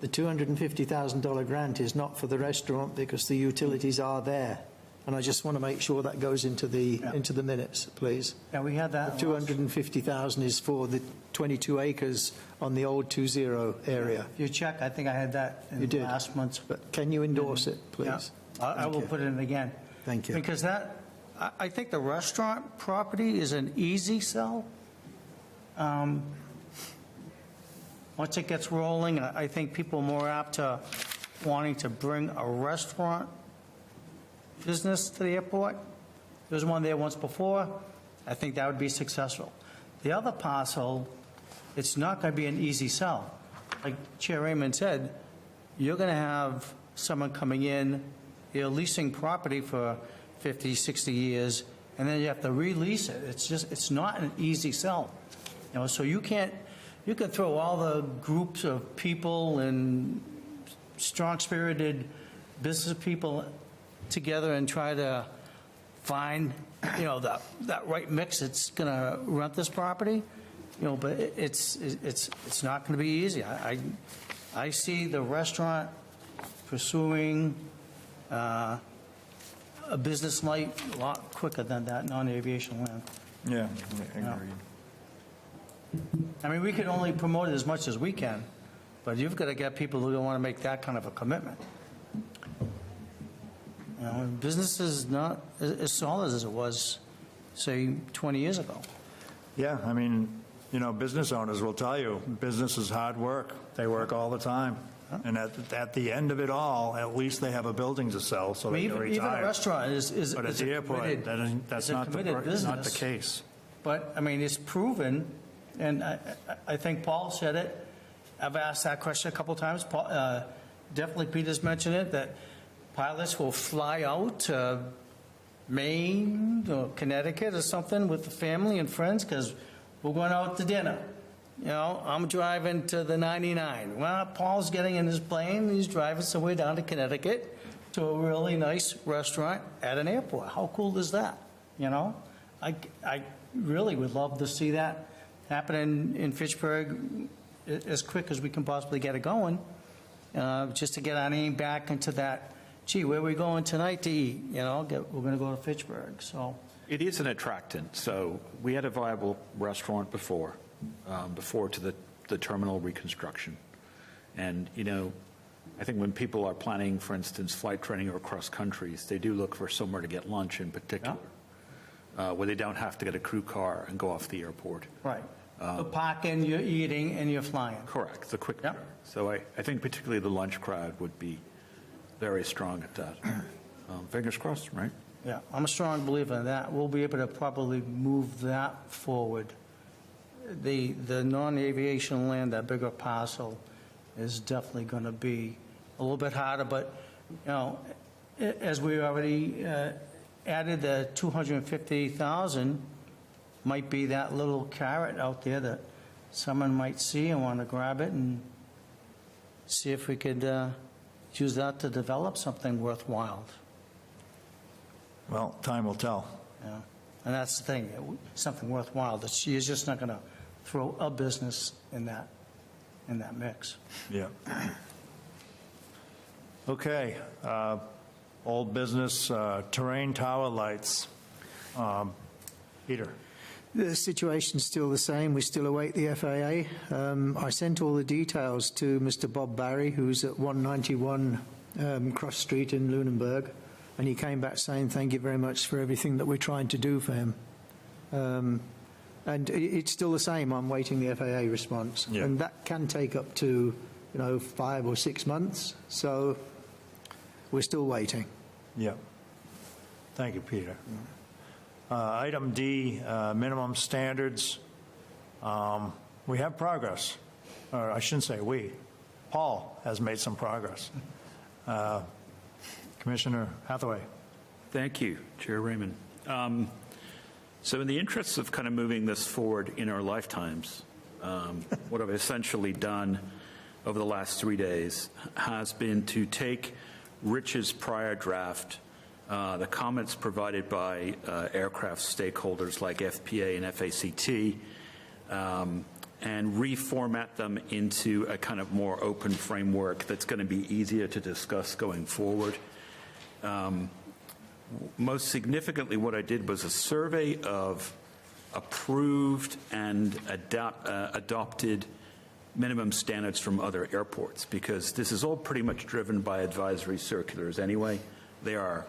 The $250,000 grant is not for the restaurant because the utilities are there. And I just want to make sure that goes into the minutes, please. Yeah, we had that. The $250,000 is for the 22 acres on the old 20 area. You check, I think I had that in You did. last month's. But can you endorse it, please? Yeah, I will put it in again. Thank you. Because I think the restaurant property is an easy sell. once it gets rolling, I think people are more apt to wanting to bring a restaurant business to the airport. There was one there once before. I think that would be successful. The other parcel, it's not going to be an easy sell. Like Chair Raymond said, you're going to have someone coming in, you're leasing property for 50, 60 years, and then you have to release it. It's not an easy sell. You know, so you can throw all the groups of people and strong-spirited business people together and try to find, you know, that right mix that's going to rent this property, you know, but it's not going to be easy. I see the restaurant pursuing a business light a lot quicker than that non-aviation land. Yeah, Yeah. I mean, we can only promote it as much as we can, but you've got to get people who don't want to make that kind of a commitment. You know, business is not as solid as it was, say, 20 years ago. Yeah, I mean, you know, business owners will tell you, business is hard work. They work all the time. And at the end of it all, at least they have a building to sell, so they can retire. Even a restaurant is But at the airport, that's not the case. But, I mean, it's proven, and I think Paul said it. I've asked that question a couple times. Paul, definitely Peter's mentioned it, that pilots will fly out to Maine or Connecticut or something with the family and friends because we're going out to dinner. You know, I'm driving to the 99. Well, Paul's getting in his plane. He's driving somewhere down to Connecticut to a really nice restaurant at an airport. How cool is that? You know, I really would love to see that happen in Fitchburg as quick as we can possibly get it going, just to get our name back into that, gee, where are we going tonight to eat? You know, we're going to go to Fitchburg. So It is an attractant. So we had a viable restaurant before to the terminal reconstruction. And, you know, I think when people are planning, for instance, flight training or cross countries, they do look for somewhere to get lunch in particular, where they don't have to get a crew car and go off the airport. right. You're parking, you're eating, and you're flying. Correct, the quick Yep. turn. So I think particularly the lunch crowd would be very strong at that. Fingers crossed, right? Yeah, I'm a strong believer in that. We'll be able to probably move that forward. The non-aviation land, that bigger parcel, is definitely going to be a little bit harder, but, you know, as we already added the 250,000, might be that little carrot out there that someone might see and want to grab it and see if we could use that to develop something worthwhile. Well, time will tell. Yeah. And that's the thing, something worthwhile, that she is just not going to throw a business in that mix. Yeah. Okay, old business, terrain tower lights. Peter. The situation's still the same. We still await the FAA. I sent all the details to Mr. Bob Barry, who's at 191 Cross Street in Lunenburg, and he came back saying thank you very much for everything that we're trying to do for him. And it's still the same. I'm waiting the FAA response. Yeah. And that can take up to, 5 or 6 months. So we're still waiting. Yeah. Thank you, Peter. Item D, minimum standards. We have progress. Or I shouldn't say we. Paul has made some progress. Commissioner Hathaway. Thank you, Chair Raymond. So in the interests of kind of moving this forward in our lifetimes, what I've essentially done over the last 3 days has been to take Rich's prior draft, the comments provided by aircraft stakeholders like FPA and FACT, and reformat them into a kind of more open framework that's going to be easier to discuss going forward. Most significantly, what I did was a survey of approved and adopted minimum standards from other airports, because this is all pretty much driven by advisory circulars anyway. They are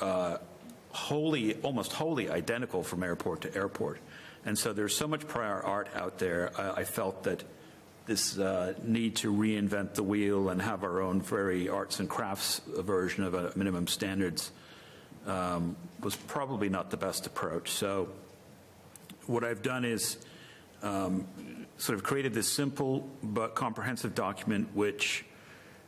almost wholly identical from airport to airport. And so there's so much prior art out there, I felt that this need to reinvent the wheel and have our own very arts and crafts version of a minimum standards was probably not the best approach. So what I've done is sort of created this simple but comprehensive document which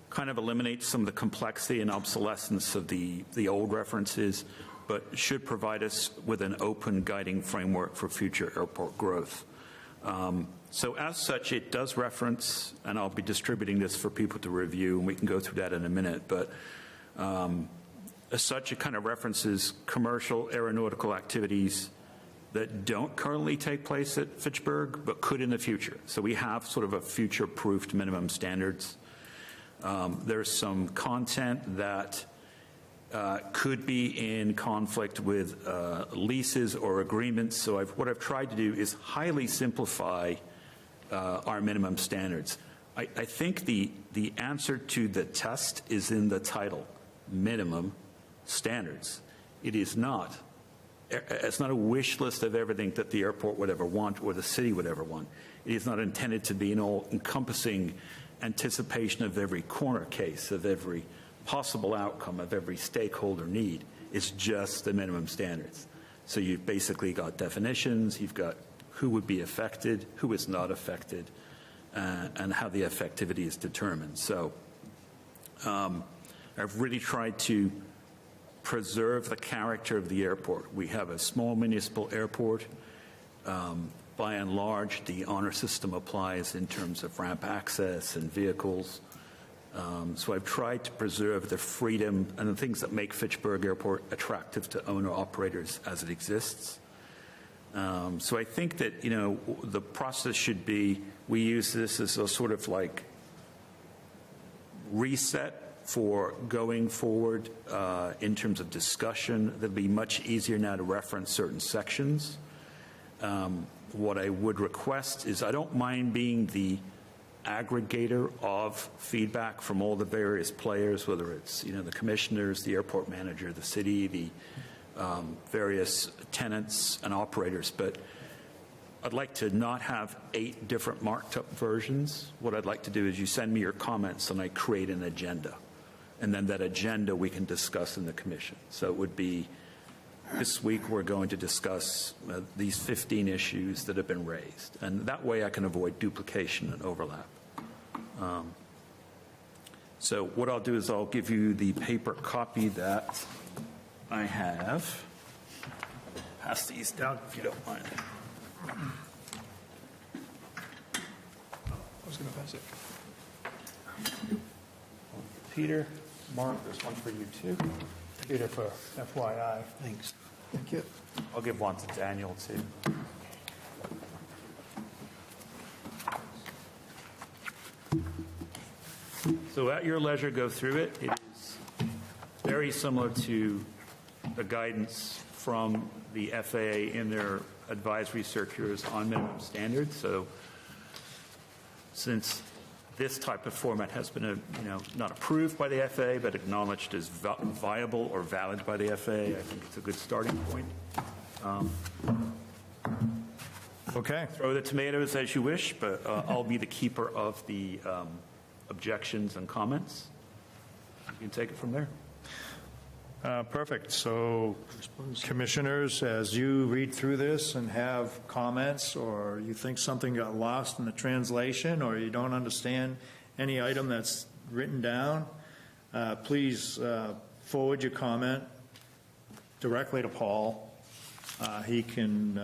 kind of eliminates some of the complexity and obsolescence of the old references, but should provide us with an open guiding framework for future airport growth. So as such, it does reference, and I'll be distributing this for people to review, and we can go through that in a minute, but as such, it kind of references commercial aeronautical activities that don't currently take place at Fitchburg, but could in the future. So we have sort of a future-proofed minimum standards. There's some content that could be in conflict with leases or agreements. So what I've tried to do is highly simplify our minimum standards. I think the answer to the test is in the title, minimum standards. It's not a wish list of everything that the airport would ever want or the city would ever want. It is not intended to be an all-encompassing anticipation of every corner case, of every possible outcome, of every stakeholder need. It's just the minimum standards. So you've basically got definitions, you've got who would be affected, who is not affected, and how the effectivity is determined. So I've really tried to preserve the character of the airport. We have a small municipal airport. By and large, the honor system applies in terms of ramp access and vehicles. So I've tried to preserve the freedom and the things that make Fitchburg Airport attractive to owner-operators as it exists. So I think that, the process should be, we use this as a sort of like reset for going forward in terms of discussion. That'll be much easier now to reference certain sections. What I would request is I don't mind being the aggregator of feedback from all the various players, whether it's the commissioners, the airport manager, the city, the various tenants and operators. But I'd like to not have 8 different marked up versions. What I'd like to do is you send me your comments and I create an agenda. And then that agenda we can discuss in the commission. So it would be, this week we're going to discuss these 15 issues that have been raised. And that way I can avoid duplication and overlap. So what I'll do is I'll give you the paper copy that I have. Pass these down if you don't mind. I was going to pass it. Peter, Mark, there's one for you too. Peter, for FYI. Thanks. Thank you. I'll give one to Daniel too. So at your leisure, go through it. It is very similar to the guidance from the FAA in their advisory circulars on minimum standards. So since this type of format has been, not approved by the FAA, but acknowledged as viable or valid by the FAA, I think it's a good starting point. Okay. Throw the tomatoes as you wish, but I'll be the keeper of the objections and comments. You can take it from there. Perfect. So, commissioners, as you read through this and have comments, or you think something got lost in the translation, or you don't understand any item that's written down, please forward your comment directly to Paul. He can,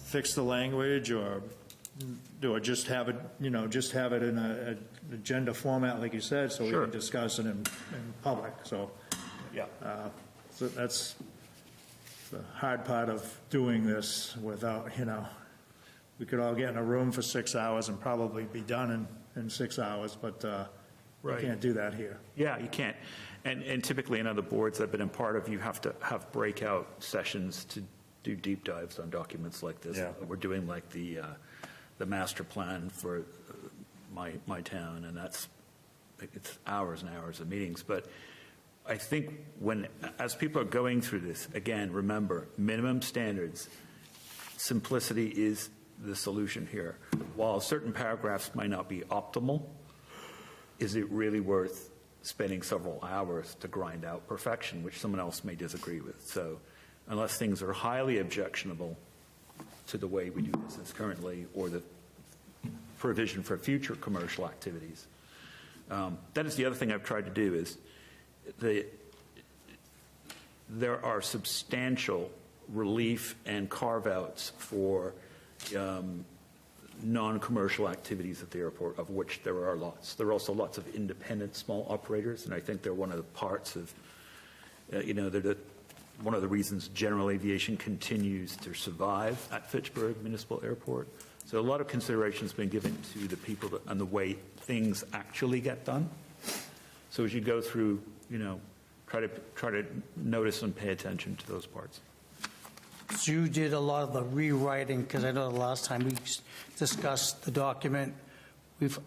fix the language, or just have it, in an agenda format, like you said, so Sure. we can discuss it in public. So, Yeah. so that's the hard part of doing this without, we could all get in a room for 6 hours and probably be done in 6 hours, but Right. you can't do that here. Yeah, you can't. And typically in other boards I've been a part of, you have to have breakout sessions to do deep dives on documents like this. Yeah. We're doing like the master plan for my town, and it's hours and hours of meetings. But I think as people are going through this, again, remember, minimum standards, simplicity is the solution here. While certain paragraphs might not be optimal, is it really worth spending several hours to grind out perfection, which someone else may disagree with? So unless things are highly objectionable to the way we do business currently or the provision for future commercial activities. That is the other thing I've tried to do is there are substantial relief and carve-outs for non-commercial activities at the airport, of which there are lots. There are also lots of independent small operators, and I think they're one of the parts of, they're one of the reasons general aviation continues to survive at Fitchburg Municipal Airport. So a lot of consideration has been given to the people and the way things actually get done. So as you go through, try to notice and pay attention to those parts. So you did a lot of the rewriting, because I know the last time we discussed the document,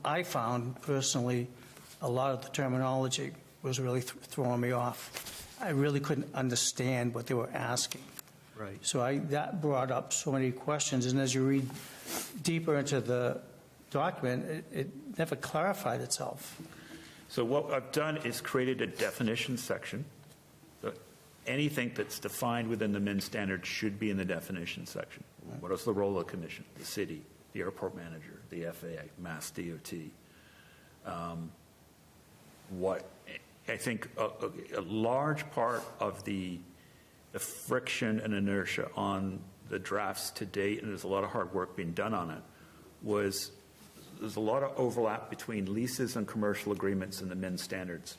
I found personally a lot of the terminology was really throwing me off. I really couldn't understand what they were asking. Right. So that brought up so many questions, and as you read deeper into the document, it never clarified itself. So what I've done is created a definition section. Anything that's defined within the MIN standard should be in the definition section. What is the role of the commission, the city, the airport manager, the FAA, Mass DOT? What I think a large part of the friction and inertia on the drafts to date, and there's a lot of hard work being done on it, was there's a lot of overlap between leases and commercial agreements and the MIN standards.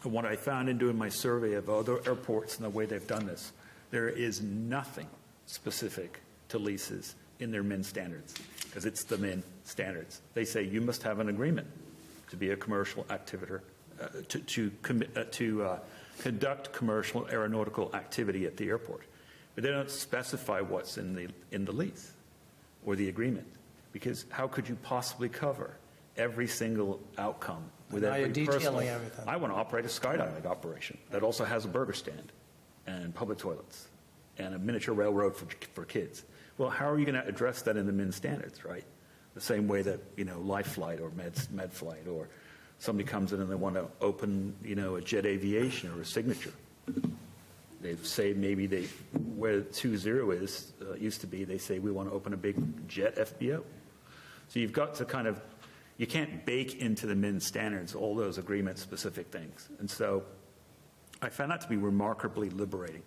And what I found in doing my survey of other airports and the way they've done this, there is nothing specific to leases in their MIN standards, because it's the MIN standards. They say you must have an agreement to be a commercial activator, to conduct commercial aeronautical activity at the airport. But they don't specify what's in the lease or the agreement, because how could you possibly cover every single outcome with every detailing everything. I want to operate a skydiving operation that also has a burger stand and public toilets and a miniature railroad for kids. Well, how are you going to address that in the MIN standards, right? The same way that, Life Flight or Med Flight, or somebody comes in and they want to open, a Jet Aviation or a Signature. They say maybe where 20 is, used to be, they say we want to open a big jet FBO. So you've got to you can't bake into the MIN standards all those agreement-specific things. And so I found that to be remarkably liberating.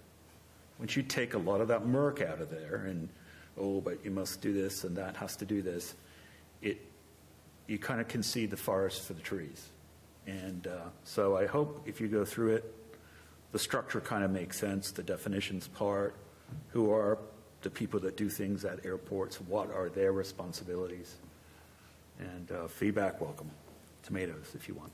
Once you take a lot of that murk out of there and, but you must do this and that has to do this, you kind of can see the forest for the trees. And so I hope if you go through it, the structure kind of makes sense, the definitions part, who are the people that do things at airports, what are their responsibilities, and feedback welcome. Tomatoes, if you want.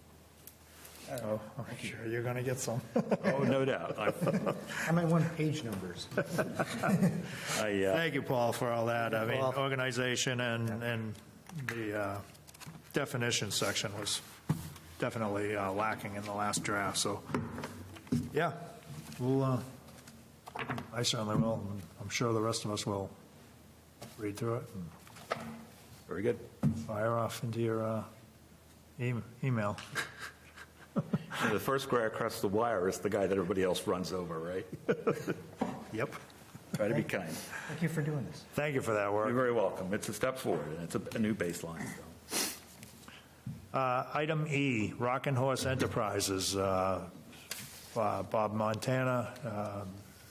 Oh, I'm sure you're going to get some. Oh, no doubt. I might want page numbers. Thank you, Paul, for all that. I mean, organization and the definition section was definitely lacking in the last draft. So, yeah, I certainly will. And I'm sure the rest of us will read through it and Very good. fire off into your email. The first guy across the wire is the guy that everybody else runs over, right? Yep. Try to be kind. Thank you for doing this. Thank you for that work. You're very welcome. It's a step forward, and it's a new baseline. Item E, Rockin Horse Enterprises, Bob Montana,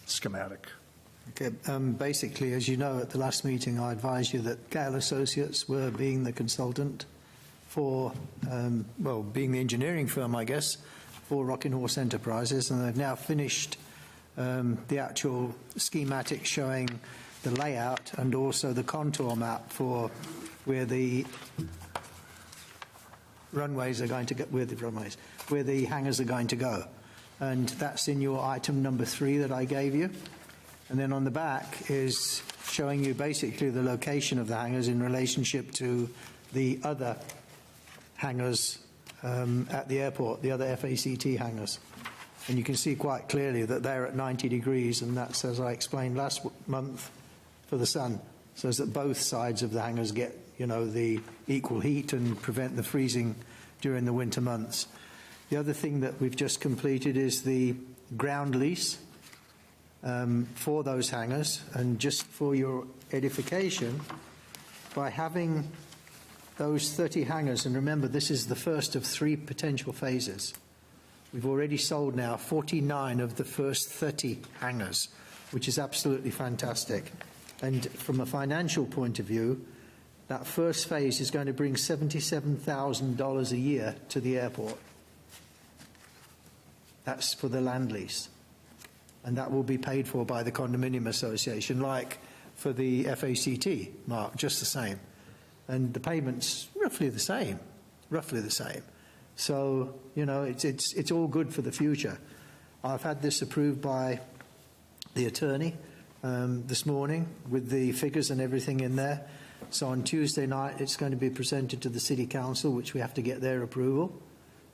Schematic. Okay, basically, as you know, at the last meeting, I advised you that Gale Associates were being the consultant for, being the engineering firm, I guess, for Rockin Horse Enterprises, and they've now finished the actual schematic showing the layout and also the contour map for where the runways are going to go, where the hangars are going to go. And that's in your item number 3 that I gave you. And then on the back is showing you basically the location of the hangars in relationship to the other hangars at the airport, the other FACT hangars. And you can see quite clearly that they're at 90 degrees, and that's, as I explained last month, for the sun. so as that both sides of the hangars get, the equal heat and prevent the freezing during the winter months. The other thing that we've just completed is the ground lease for those hangars. And just for your edification, by having those 30 hangars, and remember, this is the first of 3 potential phases. We've already sold now 49 of the first 30 hangars, which is absolutely fantastic. And from a financial point of view, that first phase is going to bring $77,000 a year to the airport. That's for the land lease. And that will be paid for by the condominium association, like for the FACT, Mark, just the same. And the payment's roughly the same. So, it's all good for the future. I've had this approved by the attorney this morning with the figures and everything in there. So on Tuesday night, it's going to be presented to the City Council, which we have to get their approval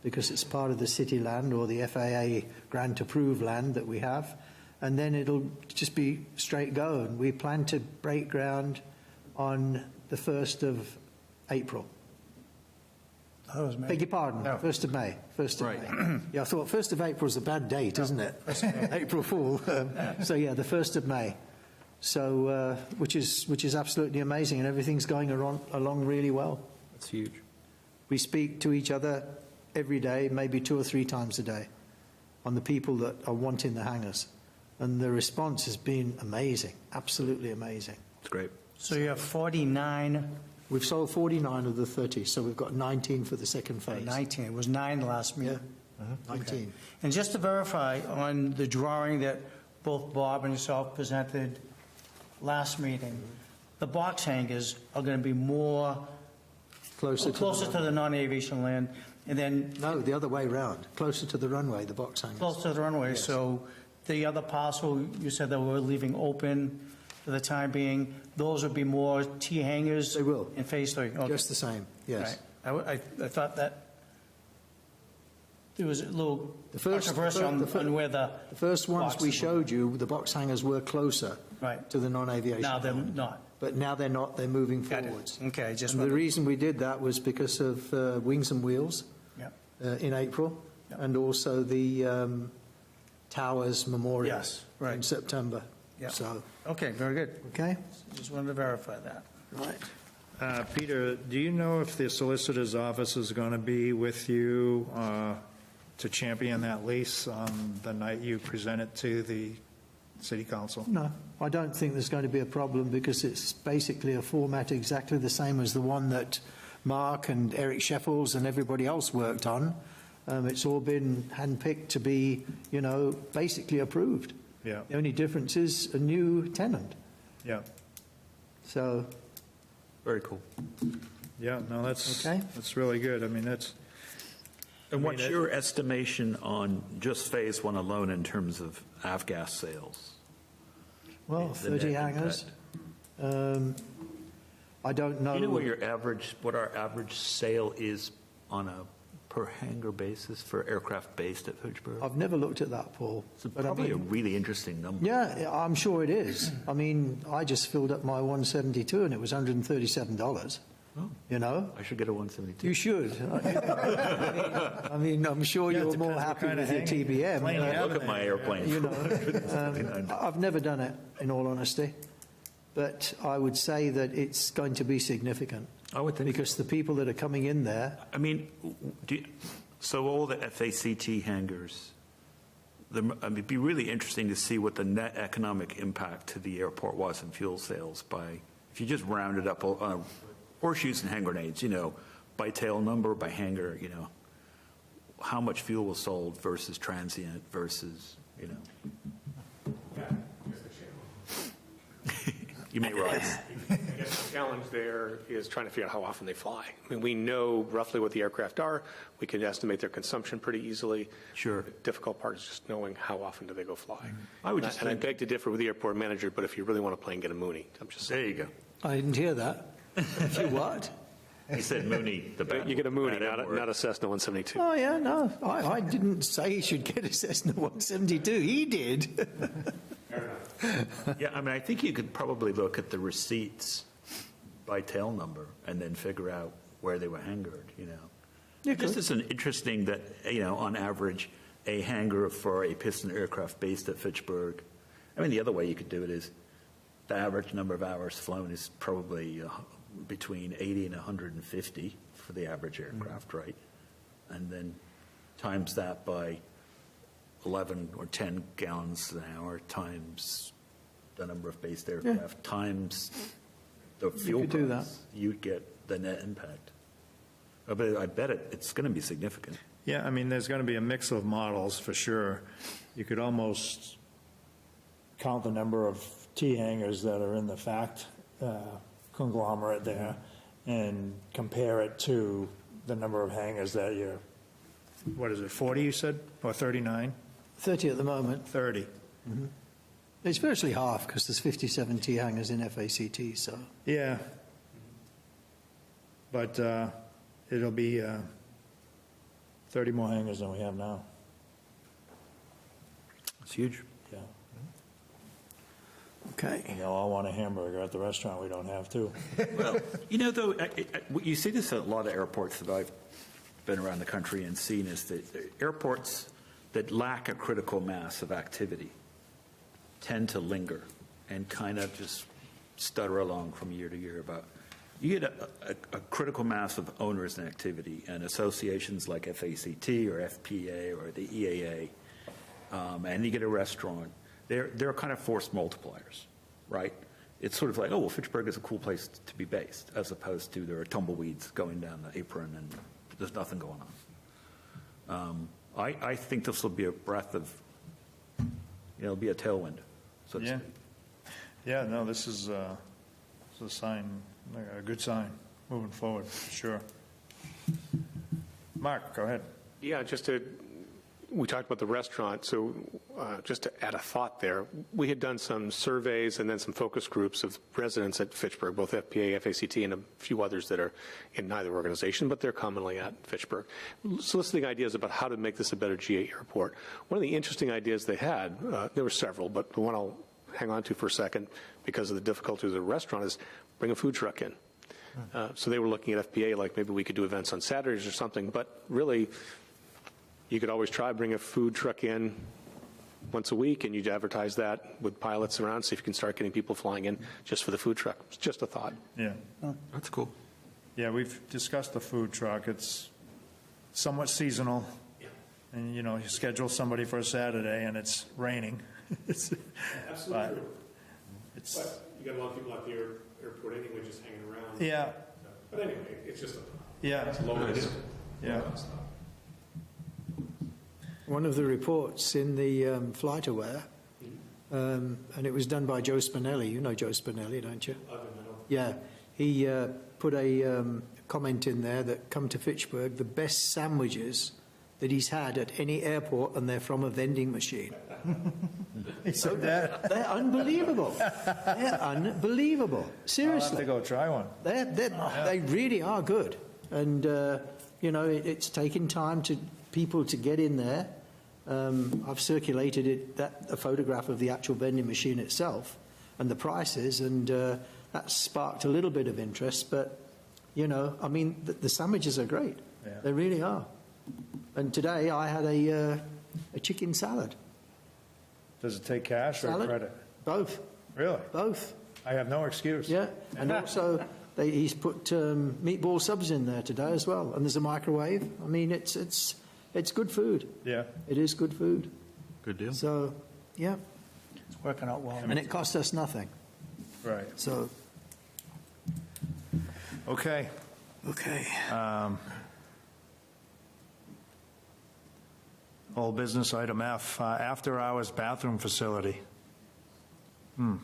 because it's part of the city land or the FAA grant-approved land that we have. And then it'll just be straight go. And we plan to break ground on the 1st of April. That was May. Beg your pardon, No. 1st of May. 1st of Right. May. Yeah, I thought 1st of April is a bad date, isn't it? April Fool. So, yeah, the 1st of May. So, which is absolutely amazing, and everything's going along really well. That's huge. We speak to each other every day, maybe 2 or 3 times a day, on the people that are wanting the hangars. And the response has been amazing, absolutely amazing. It's great. So you have 49, We've sold 49 of the 30, so we've got 19 for the second phase. 19. It was 9 last meeting. Yeah, 19. And just to verify, on the drawing that both Bob and yourself presented last meeting, the box hangars are going to be more Closer to the non-aviation land, and then No, the other way round. Closer to the runway, the box hangars. close to the runway. Yes. So the other parcel you said that we're leaving open for the time being, those would be more T hangars? They will. In phase 3? Okay. Just the same, yes. Right. I thought that there was a little The first- controversy on where the The first ones we boxes showed you, the box hangars were closer Right. to the non-aviation. Now they're not. But now they're not, they're moving Got it. forwards. Okay, just And the wanted- reason we did that was because of Wings and Wheels Yeah. in April, Yep. and also the Towers Memorial Yes, right. in September. Yep. So, Okay, very good. okay, Just wanted to verify that. right. Peter, do you know if the solicitor's office is going to be with you to champion that lease on the night you present it to the city council? No, I don't think there's going to be a problem because it's basically a format exactly the same as the one that Mark and Eric Sheffels and everybody else worked on. It's all been handpicked to be, basically approved. Yeah, The only difference is a new tenant. yeah, So, Very cool. yeah, no, that's Okay. really good. I mean, And what's your estimation on just phase 1 alone in terms of avgas sales? well, The net 30 hangars. I don't know. Do you know what our average sale is on a per hangar basis for aircraft based at Fitchburg? I've never looked at that, Paul. It's But probably a really interesting number. yeah, I'm sure it is. I mean, I just filled up my 172 and it was $137. Oh. I should get a 172. You should. I mean, I'm sure Yeah, it you're more depends what happy kind of with your TBM. plane you have. Look at my airplane. I've never done it, in all honesty. But I would say that it's going to be significant. I would think so. Because the people that are coming in there, I mean, so all the FACT hangars, it'd be really interesting to see what the net economic impact to the airport was in fuel sales if you just rounded up horseshoes and hand grenades, by tail number, by hangar, how much fuel was sold versus transient versus, You may rise. I guess the challenge there is trying to figure out how often they fly. I mean, we know roughly what the aircraft are. We can estimate their consumption pretty easily. Sure. The difficult part is just knowing how often do they go fly. I would just and I think- beg to differ with the airport manager, but if you really want a plane, get a Mooney. I'm just There saying. you go. I didn't hear that. If you what? He said Mooney, the bad. You get a Mooney, bad not word. a Cessna 172. Oh, yeah, no. I didn't say he should get a Cessna 172. He did. Yeah, I mean, I think you could probably look at the receipts by tail number and then figure out where they were hangared, you know. This is an interesting that, you know, on average, a hangar for a piston aircraft based at Fitchburg. I mean, the other way you could do it is the average number of hours flown is probably between 80 and 150 for the average aircraft, right? And then times that by 11 or 10 gallons an hour times the number of based aircraft times the fuel could do price, you'd get the net impact. But I bet it's going to be significant. Yeah, I mean, there's going to be a mix of models for sure. You could almost count the number of T hangars that are in the FACT conglomerate there and compare it to the number of hangars that you're, what is it, 40 you said, or 39? 30 at the moment. 30. It's virtually half because there's 57 T hangars in FACT, so. Yeah. But it'll be 30 more hangars than we have now. It's huge. Yeah. Okay. And they'll all want a hamburger at the restaurant we don't have, too. Well, you know, though, you see this at a lot of airports that I've been around the country and seen is that airports that lack a critical mass of activity tend to linger and kind of just stutter along from year to year. About you get a critical mass of owners and activity and associations like FACT or FPA or the EAA, and you get a restaurant. They're kind of force multipliers, right? It's sort of like, oh, well, Fitchburg is a cool place to be based, as opposed to there are tumbleweeds going down the apron and there's nothing going on. I think this will be a breath of, you know, it'll be a tailwind. So to Yeah. speak. Yeah, no, this is a sign, a good sign moving forward, for sure. Mark, go ahead. Yeah, we talked about the restaurant, so just to add a thought there, we had done some surveys and then some focus groups of residents at Fitchburg, both FPA, FACT, and a few others that are in neither organization, but they're commonly at Fitchburg, soliciting ideas about how to make this a better GA airport. One of the interesting ideas they had, there were several, but the one I'll hang on to for a second because of the difficulties of the restaurant is bring a food truck in. So they were looking at FPA like maybe we could do events on Saturdays or something, but really, you could always try bring a food truck in once a week, and you'd advertise that with pilots around, see if you can start getting people flying in just for the food truck. It's just a thought. Yeah. That's cool. Yeah, we've discussed the food truck. It's somewhat seasonal. And, you know, you schedule somebody for a Saturday and it's raining. Absolutely true. It's, But you got a lot of people at the airport anyway just hanging around. yeah, But anyway, it's just a thought. yeah. It's low risk. Yeah. One of the reports in the Flight Aware, and it was done by Joe Spinelli. You know Joe Spinelli, don't you? Yeah. He put a comment in there that come to Fitchburg, the best sandwiches that he's had at any airport, and they're from a vending machine. So that, They're unbelievable. They're unbelievable. I'll have to Seriously. go try one. They really are good. And, you know, it's taken time to people to get in there. I've circulated a photograph of the actual vending machine itself and the prices, and that sparked a little bit of interest. But, you know, I mean, the sandwiches are great. Yeah. They really are. And today I had a chicken salad. Does it take cash or Salad? credit? Both. Really? Both. I have no excuse. Yeah. And also he's put meatball subs in there today as well. And there's a microwave. I mean, it's good food. Yeah. It is good food. Good deal. So, yeah. It's working out well. And it cost us nothing. Right. So, Okay. okay. Old business item F, after-hours bathroom facility. I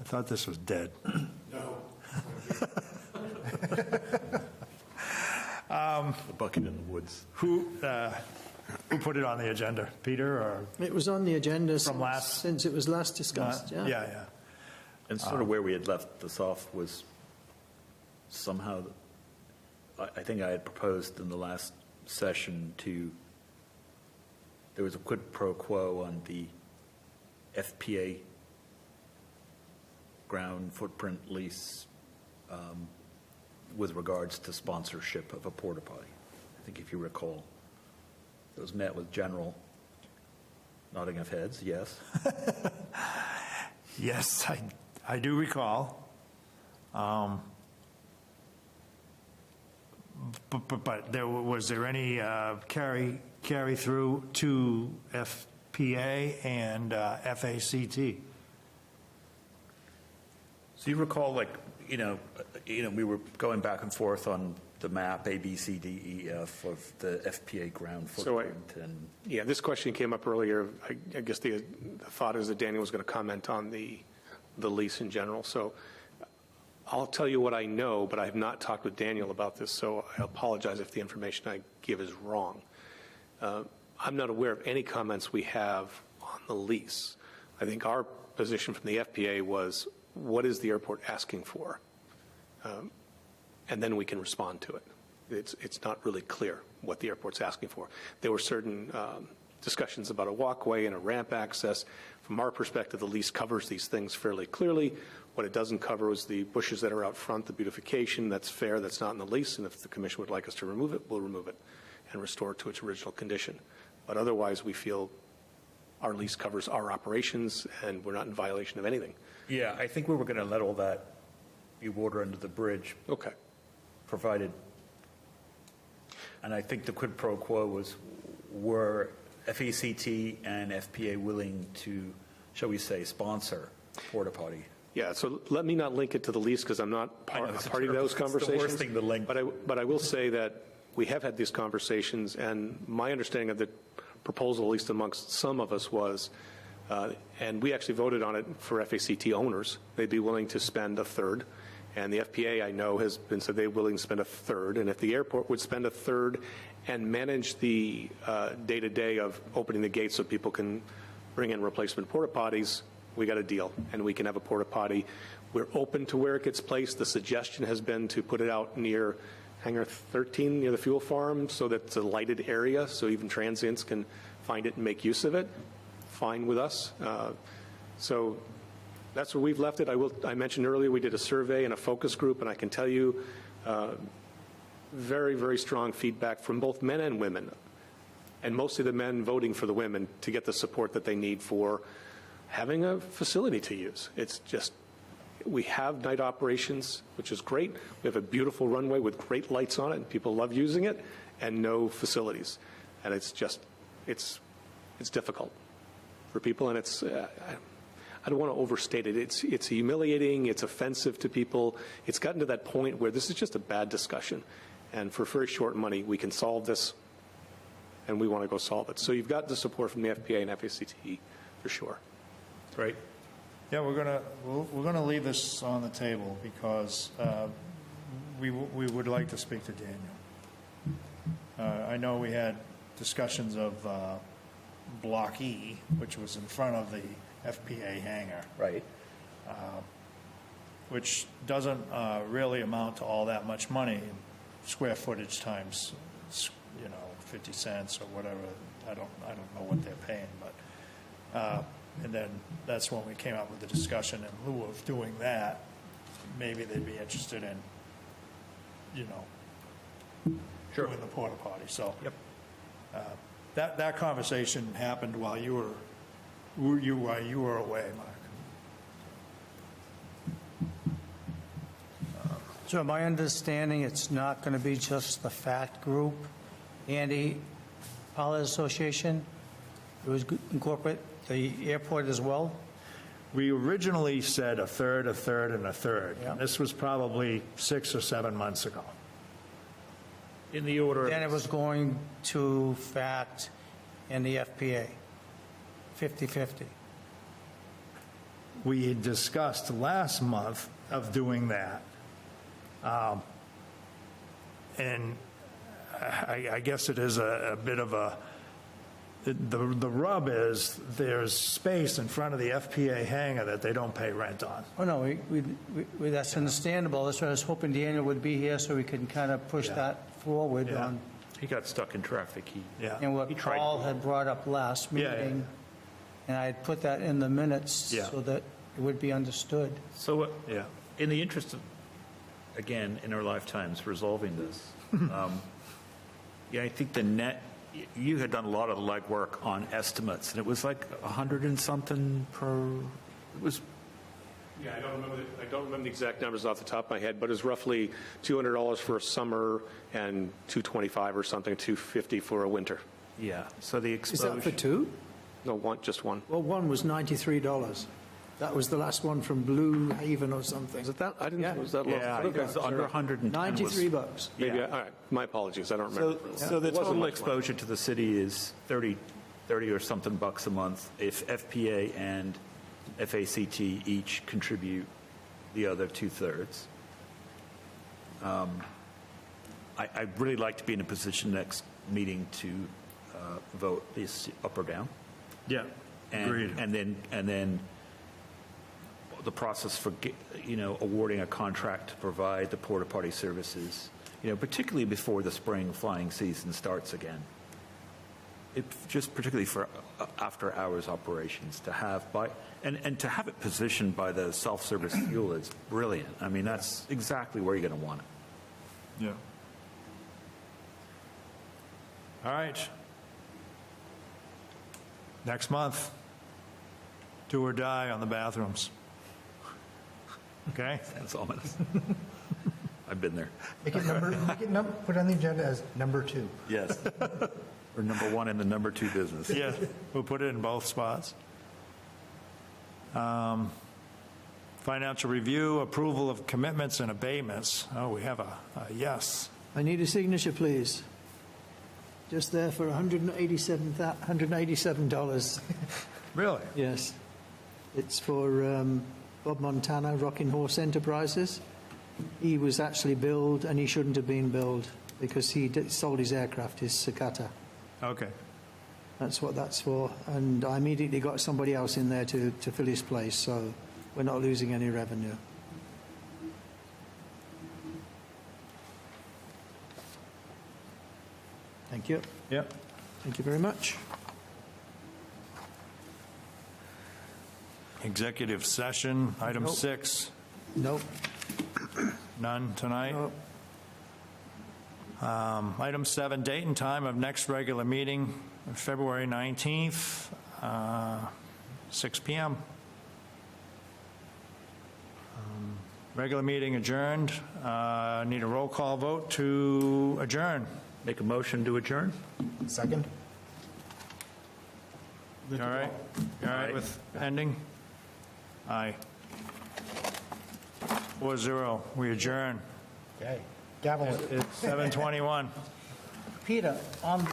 thought this was dead. The bucket in the woods. Who put it on the agenda? Peter or? It was on the agenda last- since it was last discussed. Yeah. Yeah. And sort of where we had left this off was somehow, I think I had proposed in the last session there was a quid pro quo on the FPA ground footprint lease with regards to sponsorship of a porta potty. I think if you recall, it was met with general nodding of heads, yes. Yes, I do recall. But was there any carry through to FPA and FACT? So you recall, like, we were going back and forth on the map, A, B, C, D, E, F of the FPA ground footprint. Yeah, this question came up earlier. I guess the thought is that Daniel was going to comment on the lease in general. So I'll tell you what I know, but I have not talked with Daniel about this, so I apologize if the information I give is wrong. I'm not aware of any comments we have on the lease. I think our position from the FPA was, what is the airport asking for? And then we can respond to it. It's not really clear what the airport's asking for. There were certain discussions about a walkway and a ramp access. From our perspective, the lease covers these things fairly clearly. What it doesn't cover is the bushes that are out front, the beautification. That's fair. That's not in the lease. And if the commission would like us to remove it, we'll remove it and restore it to its original condition. But otherwise, we feel our lease covers our operations and we're not in violation of anything. Yeah, I think we were going to let all that be water under the bridge. Okay. Provided, and I think the quid pro quo was, were FACT and FPA willing to, shall we say, sponsor porta potty? Yeah, so let me not link it to the lease because I'm not party to those conversations. It's the worst thing to link. But I will say that we have had these conversations, and my understanding of the proposal, at least amongst some of us, was, and we actually voted on it for FACT owners, they'd be willing to spend a third. And the FPA, I know, has been said they're willing to spend a third. And if the airport would spend a third and manage the day-to-day of opening the gates so people can bring in replacement porta potties, we got a deal, and we can have a porta potty. We're open to where it gets placed. The suggestion has been to put it out near Hangar 13, near the fuel farm, so that it's a lighted area, so even transients can find it and make use of it. Fine with us. So that's where we've left it. I mentioned earlier we did a survey and a focus group, and I can tell you very, very strong feedback from both men and women, and mostly the men voting for the women to get the support that they need for having a facility to use. It's just, we have night operations, which is great. We have a beautiful runway with great lights on it, and people love using it, and no facilities. And it's just, it's difficult for people, and it's, I don't want to overstate it. It's humiliating. It's offensive to people. It's gotten to that point where this is just a bad discussion. And for very short money, we can solve this, and we want to go solve it. So you've got the support from the FPA and FACT for sure. Right? Yeah, we're gonna leave this on the table because we would like to speak to Daniel. I know we had discussions of Block E, which was in front of the FPA hangar. Right. Which doesn't really amount to all that much money, square footage times, 50 cents or whatever. I don't know what they're paying, but and then that's when we came up with the discussion in lieu of doing that, maybe they'd be interested in, Sure. doing the porta potty. So Yep. that conversation happened while you were away, Mark. So my understanding, it's not going to be just the FACT group and the Pilot Association? It was incorporate the airport as well? We originally said a third, a third, and a third. Yeah. This was probably 6 or 7 months ago. In the order of... Then it was going to FACT and the FPA, 50-50. We had discussed last month of doing that. And I guess it is a bit of a, the rub is there's space in front of the FPA hangar that they don't pay rent on. Oh, no, that's understandable. That's why I was hoping Daniel would be here so we can kind of push that forward Yeah. on, He got stuck in traffic. Yeah. and what He tried. Paul had brought up last Yeah, yeah. meeting. and I had put that in the minutes Yeah. so that it would be understood. So, Yeah. in the interest of, again, in our lifetimes, resolving this, yeah, I think the net, you had done a lot of the legwork on estimates, and it was like 100 and something per, it was, Yeah, I don't remember the exact numbers off the top of my head, but it's roughly $200 for a summer and $225 or something, $250 for a winter. yeah, so the Is exposure. that for two? No, just one. Well, one was $93. That was the last one from Blue Haven or something. Is it that? I didn't, Yeah. was that low? Yeah, it was under 110. was- $93. Maybe, Yeah. all right, my apologies, I don't So, remember. so the It wasn't total much exposure to the city is 30 or something bucks a month if FPA and FACT each contribute the other 2/3. I'd really like to be in a position next meeting to vote this up or down. Yeah, agreed. And then the process for, awarding a contract to provide the porta potty services, particularly before the spring flying season starts again. Just particularly for after-hours operations to have and to have it positioned by the self-service fuel is brilliant. I mean, that's exactly where you're going to want it. Yeah. All right. Next month, do or die on the bathrooms. Okay? That's ominous. I've been there. Make it put it on the agenda as number 2. Yes. We're number one in the number 2 business. Yeah, we'll put it in both spots. Financial review, approval of commitments and abatements. Oh, we have a yes. I need a signature, please. Just there for $187. Really? Yes. It's for Bob Montana, Rockin Horse Enterprises. He was actually billed, and he shouldn't have been billed because he sold his aircraft, his Cicata. Okay. That's what that's for. And I immediately got somebody else in there to fill his place, so we're not losing any revenue. Thank you. Yep. Thank you very much. Executive session, item Nope. 6. Nope. None tonight. Nope. Item 7, date and time of next regular meeting, February 19th, 6 p.m. Regular meeting adjourned. Need a roll call vote to adjourn. Make a motion to adjourn? Second? All right? All right with pending? Aye. 4-0. We adjourn. Okay. Gavel it. It's 7:21. Peter, on